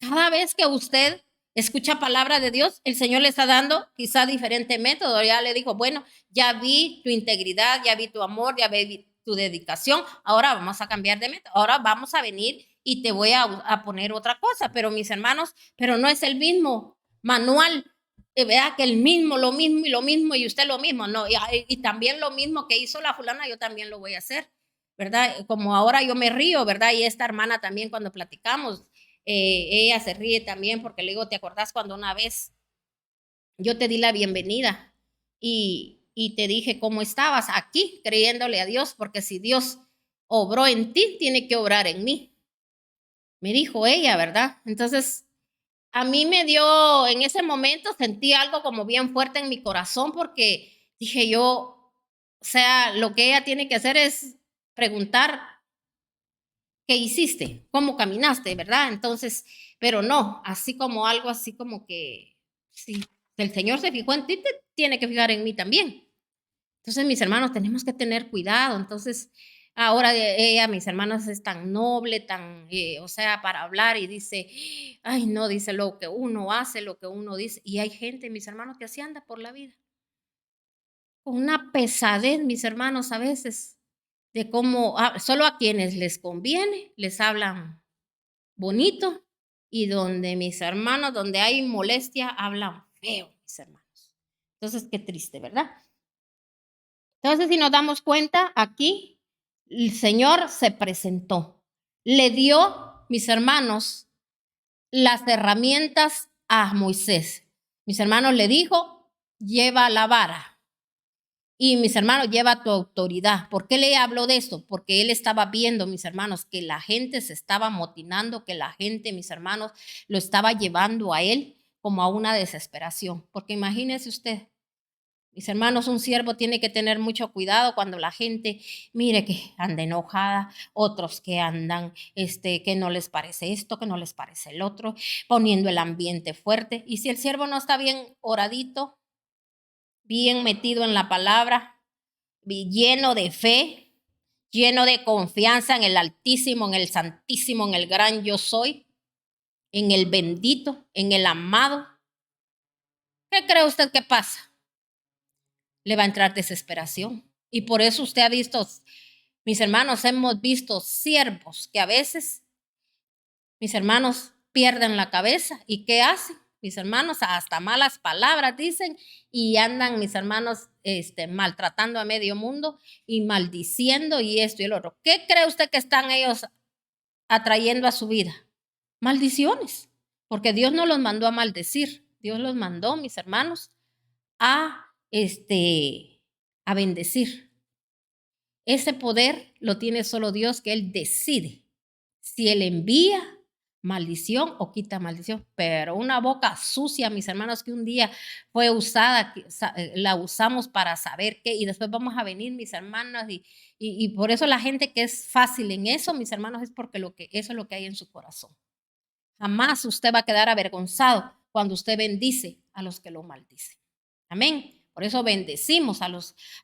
Cada vez que usted escucha palabra de Dios, el Señor le está dando quizá diferente método. Ya le dijo, bueno, ya vi tu integridad, ya vi tu amor, ya vi tu dedicación, ahora vamos a cambiar de método, ahora vamos a venir y te voy a poner otra cosa. Pero mis hermanos, pero no es el mismo manual vea que el mismo, lo mismo y lo mismo y usted lo mismo, no, y también lo mismo que hizo la fulana, yo también lo voy a hacer, ¿verdad? Como ahora yo me río, ¿verdad? Y esta hermana también cuando platicamos, ella se ríe también porque le digo, ¿te acordás cuando una vez yo te di la bienvenida y te dije cómo estabas aquí, creyéndole a Dios? Porque si Dios obró en ti, tiene que obrar en mí, me dijo ella, ¿verdad? Entonces, a mí me dio, en ese momento sentí algo como bien fuerte en mi corazón porque dije yo, o sea, lo que ella tiene que hacer es preguntar, ¿qué hiciste? ¿Cómo caminaste? ¿Verdad? Entonces, pero no, así como algo así como que, sí, el Señor se fijó en ti, te tiene que fijar en mí también. Entonces, mis hermanos, tenemos que tener cuidado. Entonces, ahora ella, mis hermanos, es tan noble, tan, o sea, para hablar y dice, ay, no, dice lo que uno hace, lo que uno dice. Y hay gente, mis hermanos, que así anda por la vida. Con una pesadez, mis hermanos, a veces, de cómo solo a quienes les conviene, les hablan bonito y donde mis hermanos, donde hay molestia, hablan feo, mis hermanos. Entonces, qué triste, ¿verdad? Entonces, si nos damos cuenta, aquí el Señor se presentó, le dio, mis hermanos, las herramientas a Moisés. Mis hermanos le dijo, lleva la vara. Y mis hermanos, lleva tu autoridad. ¿Por qué le habló de esto? Porque él estaba viendo, mis hermanos, que la gente se estaba amotinando, que la gente, mis hermanos, lo estaba llevando a él como a una desesperación. Porque imagínese usted, mis hermanos, un siervo tiene que tener mucho cuidado cuando la gente, mire que anda enojada, otros que andan, que no les parece esto, que no les parece el otro, poniendo el ambiente fuerte. Y si el siervo no está bien oradito, bien metido en la palabra, lleno de fe, lleno de confianza en el Altísimo, en el Santísimo, en el gran yo soy, en el bendito, en el amado, ¿qué cree usted que pasa? Le va a entrar desesperación. Y por eso usted ha visto, mis hermanos, hemos visto siervos que a veces, mis hermanos, pierden la cabeza. ¿Y qué hacen? Mis hermanos, hasta malas palabras dicen y andan, mis hermanos, maltratando a medio mundo y maldiciendo y esto y el otro. ¿Qué cree usted que están ellos atrayendo a su vida? Maldiciones, porque Dios no los mandó a maldecir. Dios los mandó, mis hermanos, a, a bendecir. Ese poder lo tiene solo Dios, que Él decide si Él envía maldición o quita maldición. Pero una boca sucia, mis hermanos, que un día fue usada, la usamos para saber qué, y después vamos a venir, mis hermanos, y por eso la gente que es fácil en eso, mis hermanos, es porque eso es lo que hay en su corazón. Jamás usted va a quedar avergonzado cuando usted bendice a los que lo maldicen. Amén. Por eso bendecimos a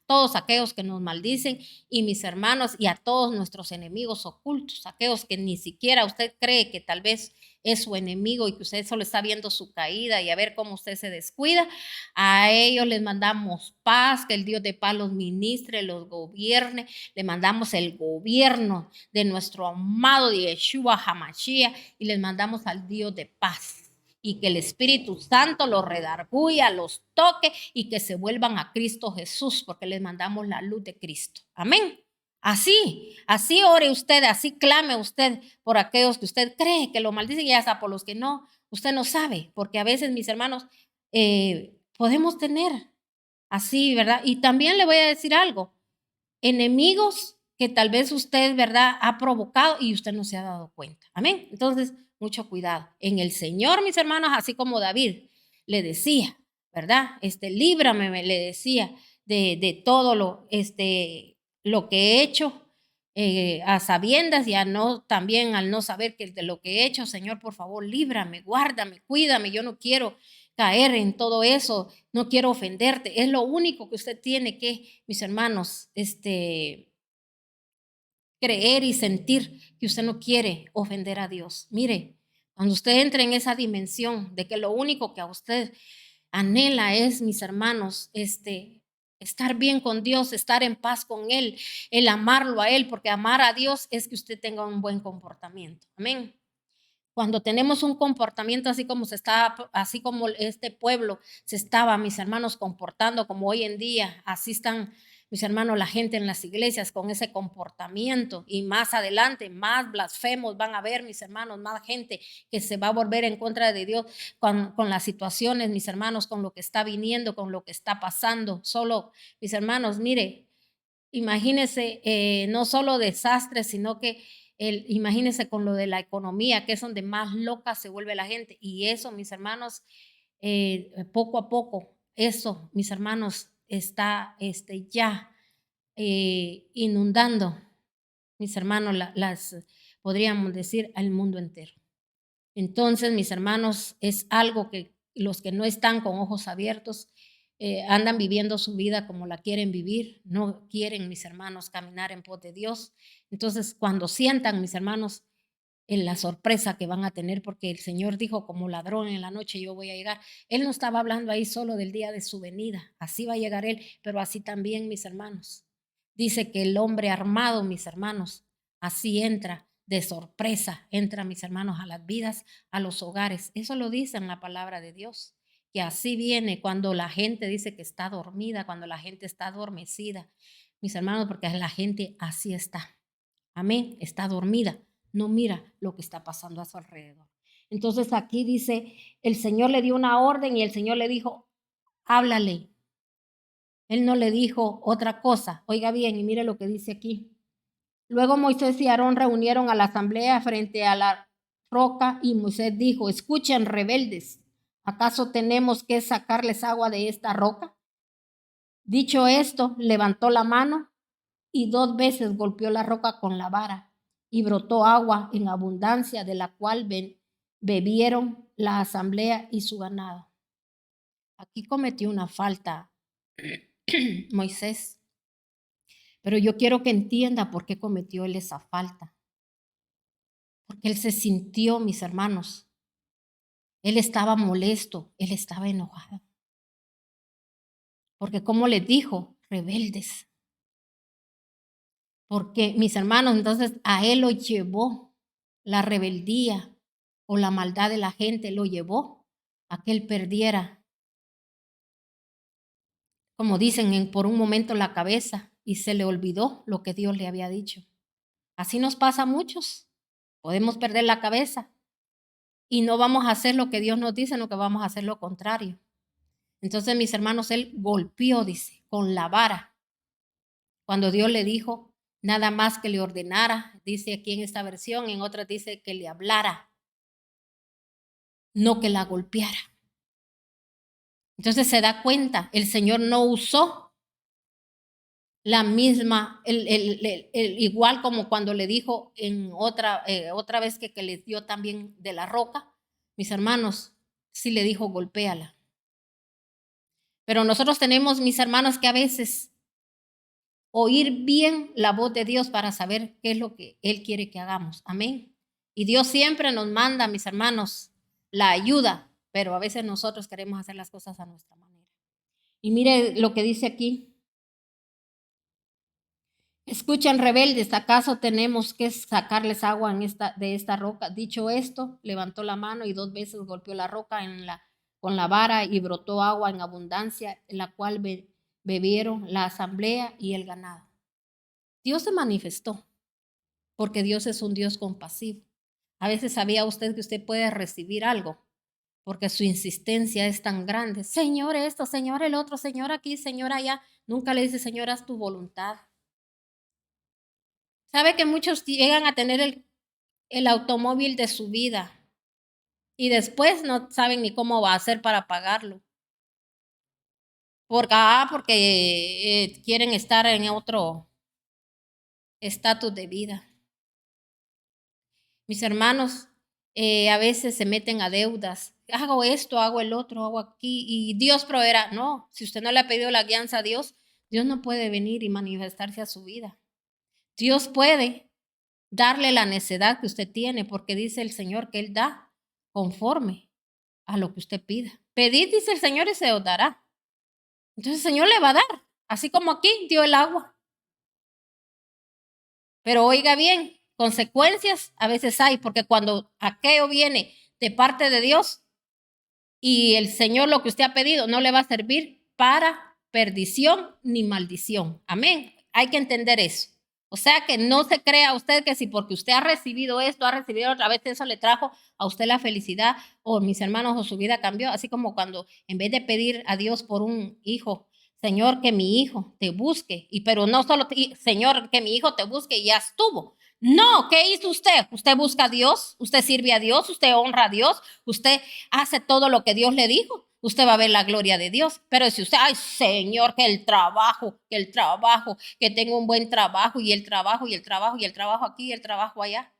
todos aquellos que nos maldicen y mis hermanos y a todos nuestros enemigos ocultos, aquellos que ni siquiera usted cree que tal vez es su enemigo y que usted solo está viendo su caída y a ver cómo usted se descuida. A ellos les mandamos paz, que el Dios de paz los ministre, los gobierne. Le mandamos el gobierno de nuestro amado Yeshua HaMashiach y les mandamos al Dios de paz. Y que el Espíritu Santo los redarguya, los toque y que se vuelvan a Cristo Jesús, porque les mandamos la luz de Cristo. Amén. Así ore usted, así clame usted por aquellos que usted cree que lo maldicen y hasta por los que no, usted no sabe, porque a veces, mis hermanos, podemos tener así, ¿verdad? Y también le voy a decir algo, enemigos que tal vez usted, ¿verdad?, ha provocado y usted no se ha dado cuenta. Amén. Entonces, mucho cuidado. En el Señor, mis hermanos, así como David le decía, ¿verdad? Líbrame, le decía, de todo lo que he hecho a sabiendas y también al no saber que de lo que he hecho, Señor, por favor, líbrame, guárdame, cuídame. Yo no quiero caer en todo eso, no quiero ofenderte. Es lo único que usted tiene que, mis hermanos, creer y sentir que usted no quiere ofender a Dios. Mire, cuando usted entre en esa dimensión de que lo único que a usted anhela es, mis hermanos, estar bien con Dios, estar en paz con Él, el amarlo a Él, porque amar a Dios es que usted tenga un buen comportamiento. Amén. Cuando tenemos un comportamiento así como así como este pueblo se estaba, mis hermanos, comportando como hoy en día, así están, mis hermanos, la gente en las iglesias con ese comportamiento, y más adelante, más blasfemos van a haber, mis hermanos, más gente que se va a volver en contra de Dios con las situaciones, mis hermanos, con lo que está viniendo, con lo que está pasando. Solo, mis hermanos, mire, imagínense, no solo desastres, sino que imagínense con lo de la economía, que es donde más loca se vuelve la gente. Y eso, mis hermanos, poco a poco, eso, mis hermanos, está ya inundando, mis hermanos, podríamos decir, al mundo entero. Entonces, mis hermanos, es algo que los que no están con ojos abiertos andan viviendo su vida como la quieren vivir, no quieren, mis hermanos, caminar en pos de Dios. Entonces, cuando sientan, mis hermanos, en la sorpresa que van a tener, porque el Señor dijo, como ladrón en la noche yo voy a llegar. Él no estaba hablando ahí solo del día de su venida, así va a llegar Él, pero así también, mis hermanos. Dice que el hombre armado, mis hermanos, así entra de sorpresa, entra, mis hermanos, a las vidas, a los hogares. Eso lo dice en la palabra de Dios, que así viene cuando la gente dice que está dormida, cuando la gente está adormecida, mis hermanos, porque la gente así está. Amén, está dormida, no mira lo que está pasando a su alrededor. Entonces aquí dice, el Señor le dio una orden y el Señor le dijo, háblale. Él no le dijo otra cosa. Oiga bien, y mire lo que dice aquí. Luego Moisés y Aarón reunieron a la asamblea frente a la roca y Moisés dijo, escuchen, rebeldes, ¿acaso tenemos que sacarles agua de esta roca? Dicho esto, levantó la mano y 2 veces golpeó la roca con la vara y brotó agua en abundancia, de la cual bebieron la asamblea y su ganado. Aquí cometió una falta Moisés, pero yo quiero que entienda por qué cometió él esa falta. Porque él se sintió, mis hermanos, él estaba molesto, él estaba enojado. Porque como les dijo, rebeldes. Porque, mis hermanos, entonces a él lo llevó la rebeldía o la maldad de la gente, lo llevó a que él perdiera, como dicen, por un momento la cabeza y se le olvidó lo que Dios le había dicho. Así nos pasa a muchos. Podemos perder la cabeza y no vamos a hacer lo que Dios nos dice, sino que vamos a hacer lo contrario. Entonces, mis hermanos, él golpeó, dice, con la vara. Cuando Dios le dijo, nada más que le ordenara, dice aquí en esta versión, en otra dice que le hablara, no que la golpeara. Entonces se da cuenta, el Señor no usó la misma, igual como cuando le dijo en otra vez que les dio también de la roca, mis hermanos, sí le dijo golpéala. Pero nosotros tenemos, mis hermanos, que a veces oír bien la voz de Dios para saber qué es lo que Él quiere que hagamos. Amén. Y Dios siempre nos manda, mis hermanos, la ayuda, pero a veces nosotros queremos hacer las cosas a nuestra manera. Y mire lo que dice aquí. Escuchen, rebeldes, ¿acaso tenemos que sacarles agua de esta roca? Dicho esto, levantó la mano y 2 veces golpeó la roca con la vara y brotó agua en abundancia, en la cual bebieron la asamblea y el ganado. Dios se manifestó, porque Dios es un Dios compasivo. A veces sabía usted que usted puede recibir algo, porque su insistencia es tan grande. Señor esto, Señor el otro, Señor aquí, Señor allá. Nunca le dice, Señor, haz tu voluntad. Sabe que muchos llegan a tener el automóvil de su vida y después no saben ni cómo va a hacer para pagarlo. Porque quieren estar en otro estatus de vida. Mis hermanos, a veces se meten a deudas. Hago esto, hago el otro, hago aquí y Dios proveerá. No, si usted no le ha pedido la guianza a Dios, Dios no puede venir y manifestarse a su vida. Dios puede darle la necedad que usted tiene, porque dice el Señor que Él da conforme a lo que usted pida. Pedid, dice el Señor, y se os dará. Entonces el Señor le va a dar, así como aquí dio el agua. Pero oiga bien, consecuencias a veces hay, porque cuando aquello viene de parte de Dios y el Señor lo que usted ha pedido no le va a servir para perdición ni maldición. Amén. Hay que entender eso. O sea que no se crea usted que si porque usted ha recibido esto, ha recibido otra vez, eso le trajo a usted la felicidad o mis hermanos o su vida cambió. Así como cuando en vez de pedir a Dios por un hijo, Señor, que mi hijo te busque, pero no solo, Señor, que mi hijo te busque y ya estuvo. No, ¿qué hizo usted? Usted busca a Dios, usted sirve a Dios, usted honra a Dios, usted hace todo lo que Dios le dijo. Usted va a ver la gloria de Dios. Pero si usted, ay Señor, que el trabajo, que tengo un buen trabajo y el trabajo y el trabajo y el trabajo aquí y el trabajo allá.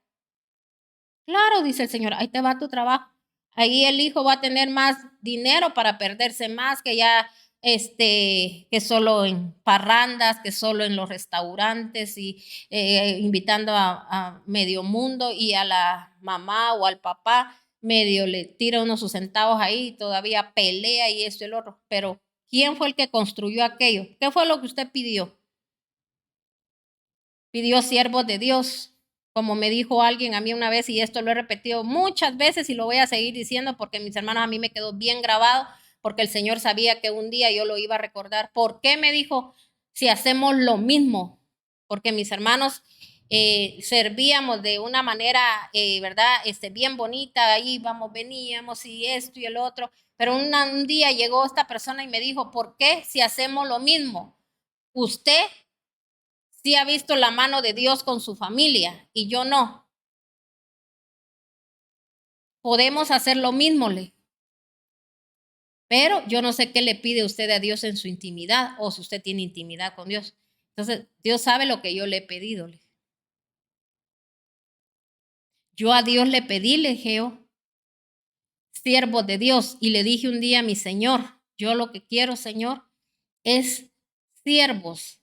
Claro, dice el Señor, ahí te va tu trabajo. Ahí el hijo va a tener más dinero para perderse más que ya que solo en parrandas, que solo en los restaurantes y invitando a medio mundo y a la mamá o al papá medio le tira unos sus centavos ahí y todavía pelea y esto y el otro. Pero ¿quién fue el que construyó aquello? ¿Qué fue lo que usted pidió? Pidió siervos de Dios, como me dijo alguien a mí una vez, y esto lo he repetido muchas veces y lo voy a seguir diciendo porque mis hermanos a mí me quedó bien grabado, porque el Señor sabía que un día yo lo iba a recordar. ¿Por qué me dijo si hacemos lo mismo? Porque mis hermanos servíamos de una manera, ¿verdad? Bien bonita, ahí vamos, veníamos y esto y el otro, pero un día llegó esta persona y me dijo, ¿por qué si hacemos lo mismo? Usted sí ha visto la mano de Dios con su familia y yo no. Podemos hacer lo mismo, pero yo no sé qué le pide usted a Dios en su intimidad o si usted tiene intimidad con Dios. Entonces, Dios sabe lo que yo le he pedido. Yo a Dios le pedí, le dije, siervo de Dios, y le dije un día a mi Señor, yo lo que quiero, Señor, es siervos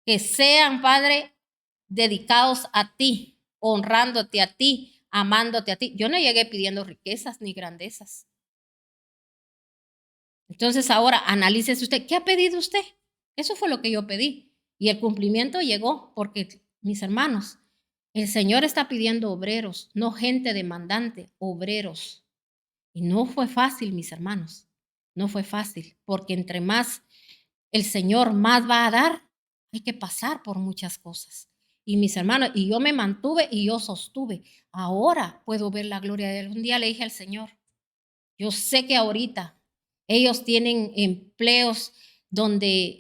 que sean, Padre, dedicados a ti, honrándote a ti, amándote a ti. Yo no llegué pidiendo riquezas ni grandezas. Entonces ahora analícese usted, ¿qué ha pedido usted? Eso fue lo que yo pedí. Y el cumplimiento llegó porque, mis hermanos, el Señor está pidiendo obreros, no gente demandante, obreros. Y no fue fácil, mis hermanos, no fue fácil, porque entre más el Señor más va a dar, hay que pasar por muchas cosas. Y mis hermanos, y yo me mantuve y yo sostuve. Ahora puedo ver la gloria de Él. Un día le dije al Señor, yo sé que ahorita ellos tienen empleos donde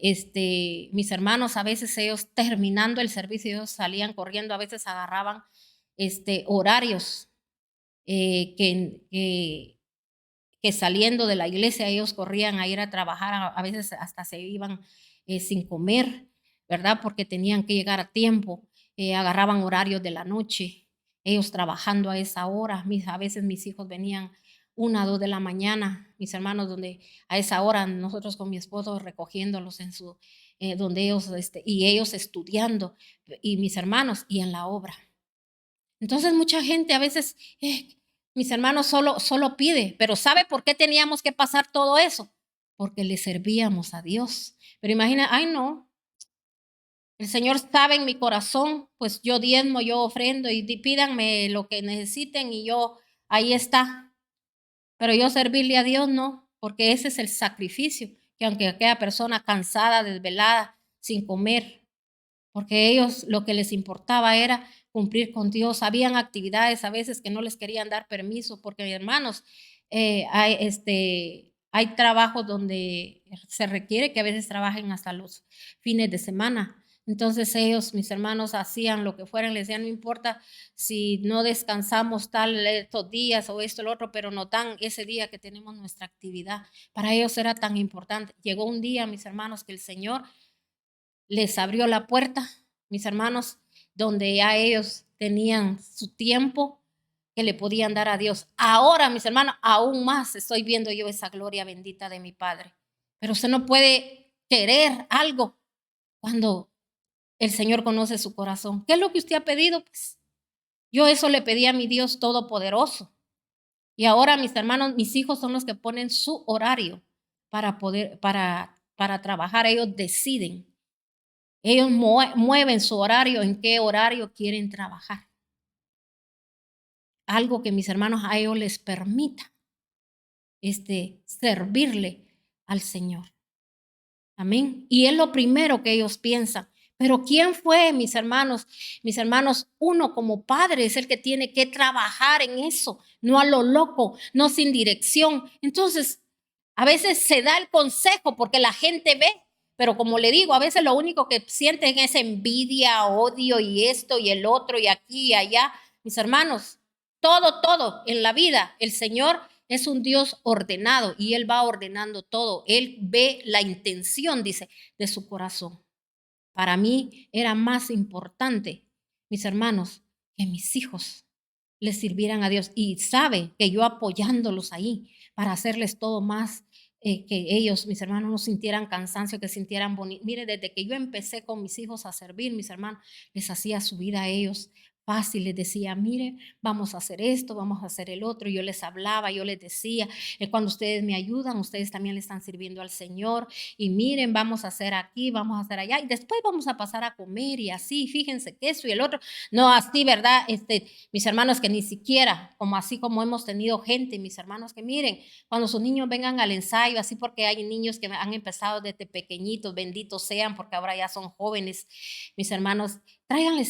mis hermanos a veces ellos terminando el servicio, ellos salían corriendo, a veces agarraban horarios que saliendo de la iglesia ellos corrían a ir a trabajar, a veces hasta se iban sin comer, ¿verdad? Porque tenían que llegar a tiempo, agarraban horarios de la noche, ellos trabajando a esa hora, a veces mis hijos venían 1, 2 de la mañana, mis hermanos, donde a esa hora nosotros con mi esposo recogiéndolos en su, donde ellos, y ellos estudiando, y mis hermanos, y en la obra. Entonces mucha gente a veces, mis hermanos, solo pide, pero ¿sabe por qué teníamos que pasar todo eso? Porque le servíamos a Dios. Pero imagina, ay no, el Señor sabe en mi corazón, pues yo diezmo, yo ofrendo y pídanme lo que necesiten y yo, ahí está. Pero yo servirle a Dios no, porque ese es el sacrificio, que aunque aquella persona cansada, desvelada, sin comer, porque ellos lo que les importaba era cumplir con Dios. Habían actividades a veces que no les querían dar permiso, porque hermanos, hay trabajos donde se requiere que a veces trabajen hasta los fines de semana. Entonces ellos, mis hermanos, hacían lo que fueran, les decían, no importa si no descansamos tal estos días o esto, lo otro, pero no tan ese día que tenemos nuestra actividad. Para ellos era tan importante. Llegó un día, mis hermanos, que el Señor les abrió la puerta, mis hermanos, donde ya ellos tenían su tiempo que le podían dar a Dios. Ahora, mis hermanos, aún más estoy viendo yo esa gloria bendita de mi Padre. Pero usted no puede querer algo cuando el Señor conoce su corazón. ¿Qué es lo que usted ha pedido? Pues yo eso le pedí a mi Dios Todopoderoso. Y ahora, mis hermanos, mis hijos son los que ponen su horario para poder, para trabajar. Ellos deciden. Ellos mueven su horario, en qué horario quieren trabajar. algo que mis hermanos a ellos les permita servirle al Señor. Amén. Y es lo primero que ellos piensan. Pero ¿quién fue, mis hermanos? Mis hermanos, uno como padre es el que tiene que trabajar en eso, no a lo loco, no sin dirección. Entonces, a veces se da el consejo porque la gente ve, pero como le digo, a veces lo único que sienten es envidia, odio y esto y el otro y aquí y allá. Mis hermanos, todo en la vida, el Señor es un Dios ordenado y Él va ordenando todo. Él ve la intención, dice, de su corazón. Para mí era más importante, mis hermanos, que mis hijos les sirvieran a Dios. Y sabe que yo apoyándolos ahí para hacerles todo más, que ellos, mis hermanos, no sintieran cansancio, que sintieran bonito. Mire, desde que yo empecé con mis hijos a servir, mis hermanos, les hacía su vida a ellos fácil, les decía, mire, vamos a hacer esto, vamos a hacer el otro. Yo les hablaba, yo les decía, cuando ustedes me ayudan, ustedes también le están sirviendo al Señor. Y miren, vamos a hacer aquí, vamos a hacer allá. Y después vamos a pasar a comer y así, fíjense que eso y el otro. No así, ¿verdad? Mis hermanos que ni siquiera, como así como hemos tenido gente, mis hermanos que miren, cuando sus niños vengan al ensayo, así porque hay niños que han empezado desde pequeñitos, benditos sean, porque ahora ya son jóvenes, mis hermanos, tráiganle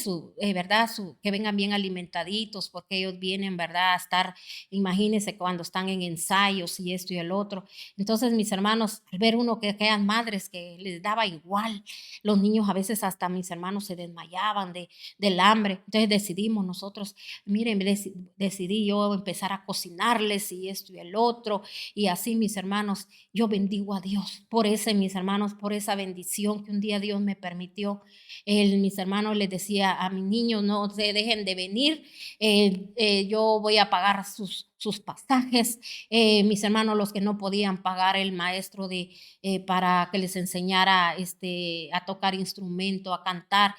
¿verdad? Que vengan bien alimentaditos, porque ellos vienen, ¿verdad? A estar, imagínense cuando están en ensayos y esto y el otro. Entonces, mis hermanos, al ver uno que aquellas madres que les daba igual, los niños a veces hasta mis hermanos se desmayaban del hambre. Entonces decidimos nosotros, miren, decidí yo empezar a cocinarles y esto y el otro. Y así, mis hermanos, yo bendigo a Dios por mis hermanos, por esa bendición que un día Dios me permitió. Mis hermanos les decía a mis niños, no se dejen de venir, yo voy a pagar sus pasajes. Mis hermanos, los que no podían pagar el maestro para que les enseñara a tocar instrumento, a cantar,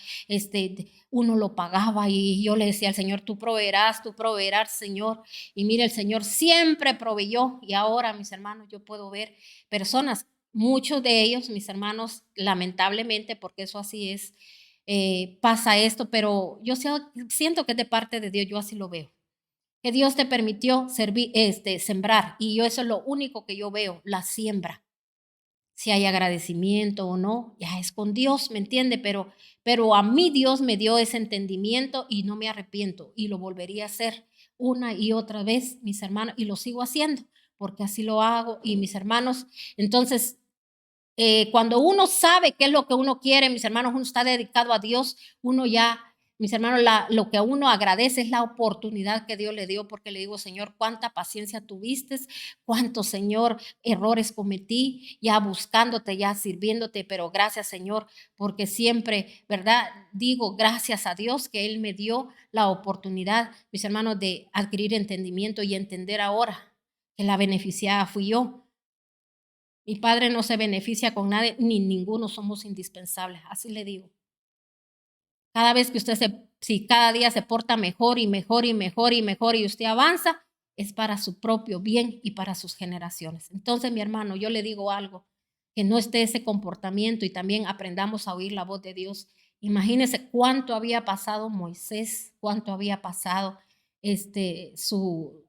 uno lo pagaba y yo le decía al Señor, tú proveerás, Señor. Y mire, el Señor siempre proveyó. Y ahora, mis hermanos, yo puedo ver personas, muchos de ellos, mis hermanos, lamentablemente, porque eso así es, pasa esto, pero yo siento que es de parte de Dios, yo así lo veo. Que Dios te permitió sembrar, y yo eso es lo único que yo veo, la siembra. Si hay agradecimiento o no, ya es con Dios, ¿me entiende? Pero a mí Dios me dio ese entendimiento y no me arrepiento y lo volvería a hacer una y otra vez, mis hermanos, y lo sigo haciendo porque así lo hago. Y mis hermanos, entonces, cuando uno sabe qué es lo que uno quiere, mis hermanos, uno está dedicado a Dios, uno ya, mis hermanos, lo que a uno agradece es la oportunidad que Dios le dio, porque le digo, Señor, cuánta paciencia tuviste, cuántos, Señor, errores cometí, ya buscándote, ya sirviéndote, pero gracias, Señor, porque siempre, ¿verdad? Digo, gracias a Dios que Él me dio la oportunidad, mis hermanos, de adquirir entendimiento y entender ahora que la beneficiada fui yo. Mi padre no se beneficia con nadie, ni ninguno somos indispensables, así le digo. Cada vez que si cada día se porta mejor y mejor y mejor y mejor y usted avanza, es para su propio bien y para sus generaciones. Entonces, mi hermano, yo le digo algo, que no esté ese comportamiento y también aprendamos a oír la voz de Dios. Imagínese cuánto había pasado Moisés, cuánto había pasado su,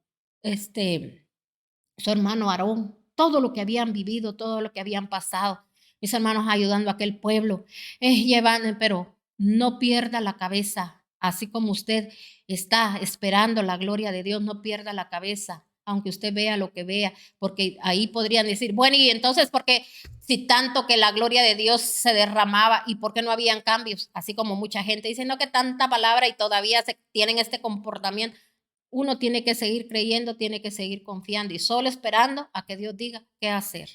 su hermano Aarón, todo lo que habían vivido, todo lo que habían pasado, mis hermanos ayudando a aquel pueblo, pero no pierda la cabeza, así como usted está esperando la gloria de Dios, no pierda la cabeza, aunque usted vea lo que vea, porque ahí podrían decir, bueno, y entonces, ¿por qué si tanto que la gloria de Dios se derramaba y por qué no habían cambios? Así como mucha gente dice, no, que tanta palabra y todavía tienen este comportamiento. Uno tiene que seguir creyendo, tiene que seguir confiando y solo esperando a que Dios diga qué hacer.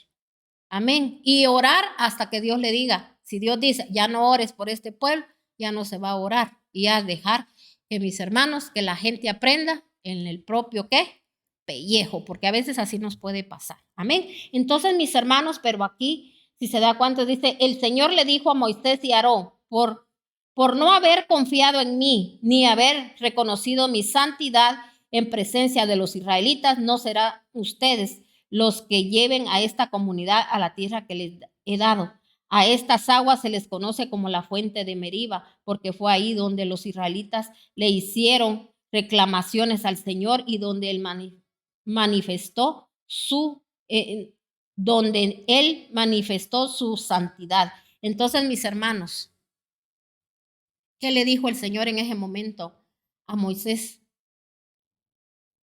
Amén. Y orar hasta que Dios le diga. Si Dios dice, ya no ores por este pueblo, ya no se va a orar. Y a dejar que mis hermanos, que la gente aprenda en el propio ¿qué? Pellejo, porque a veces así nos puede pasar. Amén. Entonces, mis hermanos, pero aquí, si se da cuenta, dice, el Señor le dijo a Moisés y a Aarón, por no haber confiado en mí, ni haber reconocido mi santidad en presencia de los israelitas, no será ustedes los que lleven a esta comunidad a la tierra que les he dado. A estas aguas se les conoce como la fuente de Meriba, porque fue ahí donde los israelitas le hicieron reclamaciones al Señor y donde Él manifestó donde Él manifestó su santidad. Entonces, mis hermanos, ¿qué le dijo el Señor en ese momento a Moisés?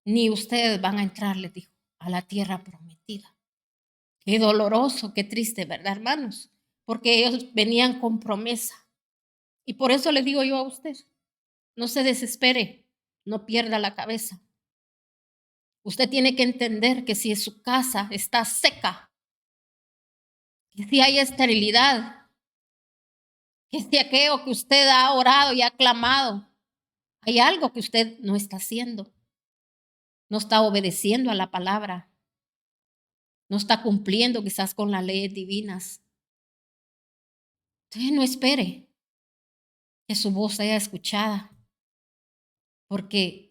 Ni ustedes van a entrar, les dijo, a la tierra prometida. Qué doloroso, qué triste, ¿verdad, hermanos? Porque ellos venían con promesa. Y por eso le digo yo a usted, no se desespere, no pierda la cabeza. Usted tiene que entender que si su casa está seca, que si hay esterilidad, que si aquello que usted ha orado y ha clamado, hay algo que usted no está haciendo, no está obedeciendo a la palabra, no está cumpliendo quizás con las leyes divinas. Entonces no espere que su voz sea escuchada, porque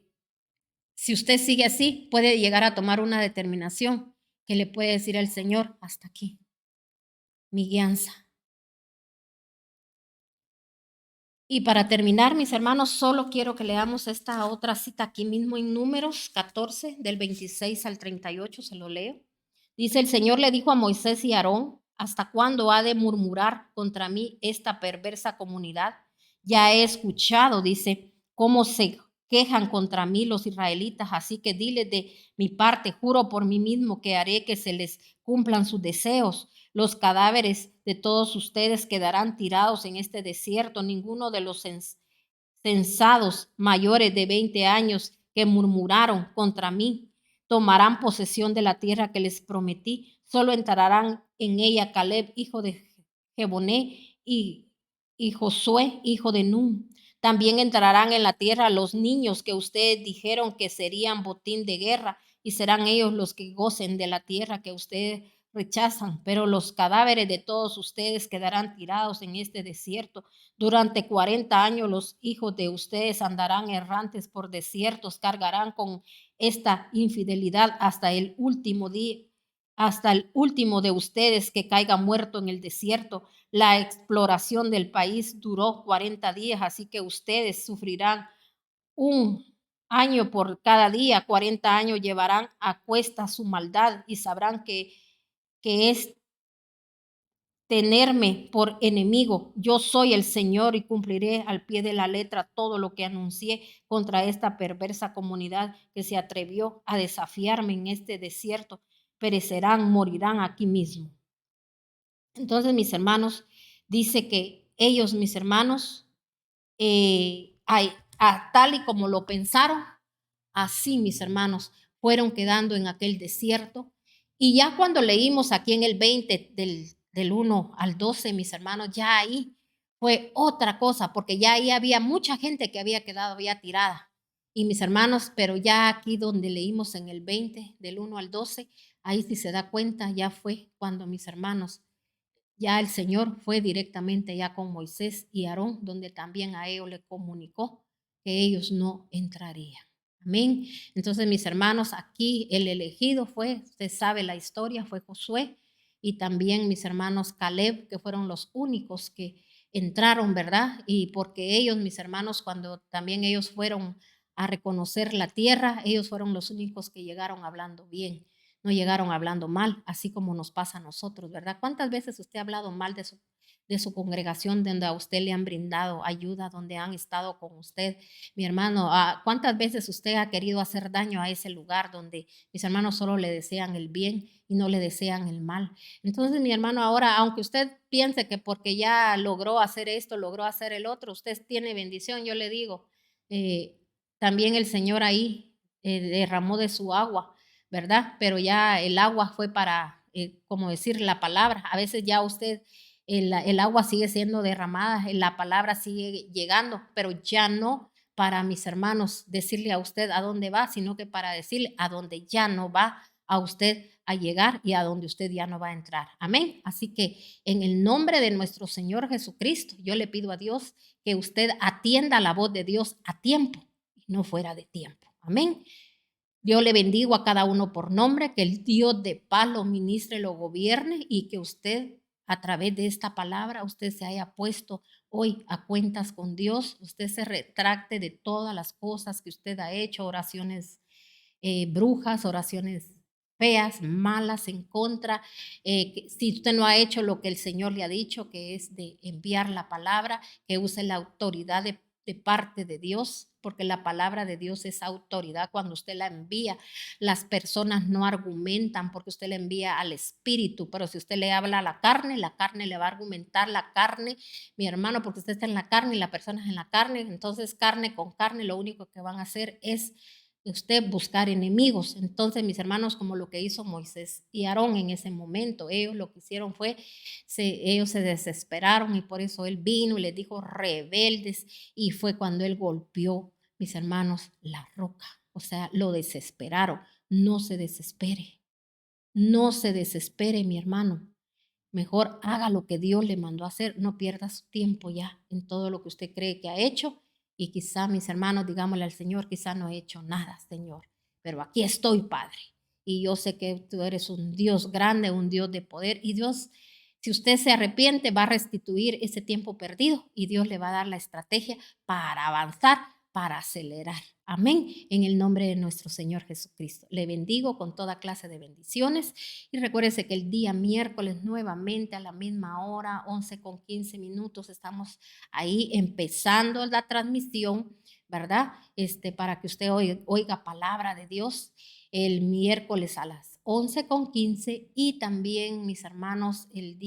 si usted sigue así, puede llegar a tomar una determinación que le puede decir al Señor, hasta aquí, mi guianza. Y para terminar, mis hermanos, solo quiero que leamos esta otra cita aquí mismo en Números 14, del 26 al 38, se lo leo. Dice, el Señor le dijo a Moisés y Aarón, ¿hasta cuándo ha de murmurar contra mí esta perversa comunidad? Ya he escuchado, dice, cómo se quejan contra mí los israelitas, así que diles de mi parte, juro por mí mismo que haré que se les cumplan sus deseos. Los cadáveres de todos ustedes quedarán tirados en este desierto. Ninguno de los censados mayores de 20 años que murmuraron contra mí tomarán posesión de la tierra que les prometí. Solo entrarán en ella Caleb, hijo de Jeboné, y Josué, hijo de Nun. También entrarán en la tierra los niños que ustedes dijeron que serían botín de guerra, y serán ellos los que gocen de la tierra que ustedes rechazan. Pero los cadáveres de todos ustedes quedarán tirados en este desierto. Durante 40 años los hijos de ustedes andarán errantes por desiertos, cargarán con esta infidelidad hasta el último día, hasta el último de ustedes que caiga muerto en el desierto. La exploración del país duró 40 días, así que ustedes sufrirán un año por cada día. 40 años llevarán a cuesta su maldad y sabrán que es tenerme por enemigo. Yo soy el Señor y cumpliré al pie de la letra todo lo que anuncié contra esta perversa comunidad que se atrevió a desafiarme en este desierto. Perecerán, morirán aquí mismo. Entonces, mis hermanos, dice que ellos, mis hermanos, tal y como lo pensaron, así, mis hermanos, fueron quedando en aquel desierto. Y ya cuando leímos aquí en el 20 del 1 al 12, mis hermanos, ya ahí fue otra cosa, porque ya ahí había mucha gente que había quedado ya tirada. Y mis hermanos, pero ya aquí donde leímos en el 20, del 1 al 12, ahí si se da cuenta, ya fue cuando mis hermanos, ya el Señor fue directamente ya con Moisés y Aarón, donde también a ellos le comunicó que ellos no entrarían. Amén. Entonces, mis hermanos, aquí el elegido fue, usted sabe la historia, fue Josué y también mis hermanos Caleb, que fueron los únicos que entraron, ¿verdad? Y porque ellos, mis hermanos, cuando también ellos fueron a reconocer la tierra, ellos fueron los únicos que llegaron hablando bien, no llegaron hablando mal, así como nos pasa a nosotros, ¿verdad? ¿Cuántas veces usted ha hablado mal de su congregación, donde a usted le han brindado ayuda, donde han estado con usted? Mi hermano, ¿cuántas veces usted ha querido hacer daño a ese lugar donde mis hermanos solo le desean el bien y no le desean el mal? Entonces, mi hermano, ahora, aunque usted piense que porque ya logró hacer esto, logró hacer el otro, usted tiene bendición, yo le digo, también el Señor ahí derramó de su agua, ¿verdad? Pero ya el agua fue para, como decir la palabra. A veces ya usted, el agua sigue siendo derramada, la palabra sigue llegando, pero ya no para, mis hermanos, decirle a usted a dónde va, sino que para decirle a dónde ya no va a usted a llegar y a donde usted ya no va a entrar. Amén. Así que en el nombre de nuestro Señor Jesucristo, yo le pido a Dios que usted atienda la voz de Dios a tiempo y no fuera de tiempo. Amén. Yo le bendigo a cada uno por nombre, que el Dios de paz lo ministre, lo gobierne y que usted a través de esta palabra usted se haya puesto hoy a cuentas con Dios, usted se retracte de todas las cosas que usted ha hecho, oraciones brujas, oraciones feas, malas en contra. Si usted no ha hecho lo que el Señor le ha dicho, que es de enviar la palabra, que use la autoridad de parte de Dios, porque la palabra de Dios es autoridad. Cuando usted la envía, las personas no argumentan porque usted le envía al espíritu, pero si usted le habla a la carne le va a argumentar, la carne, mi hermano, porque usted está en la carne y la persona es en la carne, entonces carne con carne lo único que van a hacer es usted buscar enemigos. Entonces, mis hermanos, como lo que hizo Moisés y Aarón en ese momento, ellos lo que hicieron fue, ellos se desesperaron y por eso él vino y les dijo rebeldes y fue cuando él golpeó, mis hermanos, la roca. O sea, lo desesperaron. No se desespere, no se desespere, mi hermano. Mejor haga lo que Dios le mandó a hacer, no pierda su tiempo ya en todo lo que usted cree que ha hecho. Y quizá, mis hermanos, digámosle al Señor, quizá no he hecho nada, Señor, pero aquí estoy, Padre. Y yo sé que tú eres un Dios grande, un Dios de poder. Y Dios, si usted se arrepiente, va a restituir ese tiempo perdido y Dios le va a dar la estrategia para avanzar, para acelerar. Amén. En el nombre de nuestro Señor Jesucristo. Le bendigo con toda clase de bendiciones. Y recuérdese que el día miércoles nuevamente a la misma hora, 11:15, estamos ahí empezando la transmisión, ¿verdad? Para que usted oiga palabra de Dios el miércoles a las 11:15 y también, mis hermanos, el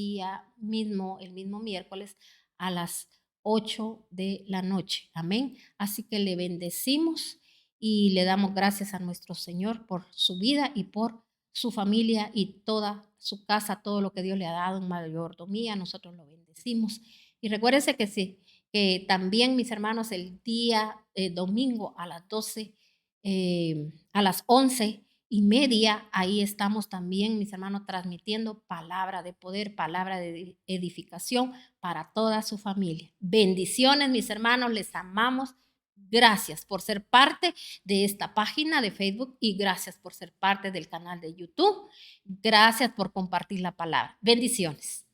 mismo miércoles a las 8 de la noche. Amén. Así que le bendecimos y le damos gracias a nuestro Señor por su vida y por su familia y toda su casa, todo lo que Dios le ha dado en mayordomía, nosotros lo bendecimos. Y recuérdense que sí, que también, mis hermanos, el día domingo a las 12, a las 11:30, ahí estamos también, mis hermanos, transmitiendo palabra de poder, palabra de edificación para toda su familia. Bendiciones, mis hermanos, les amamos. Gracias por ser parte de esta página de Facebook y gracias por ser parte del canal de YouTube. Gracias por compartir la palabra. Bendiciones.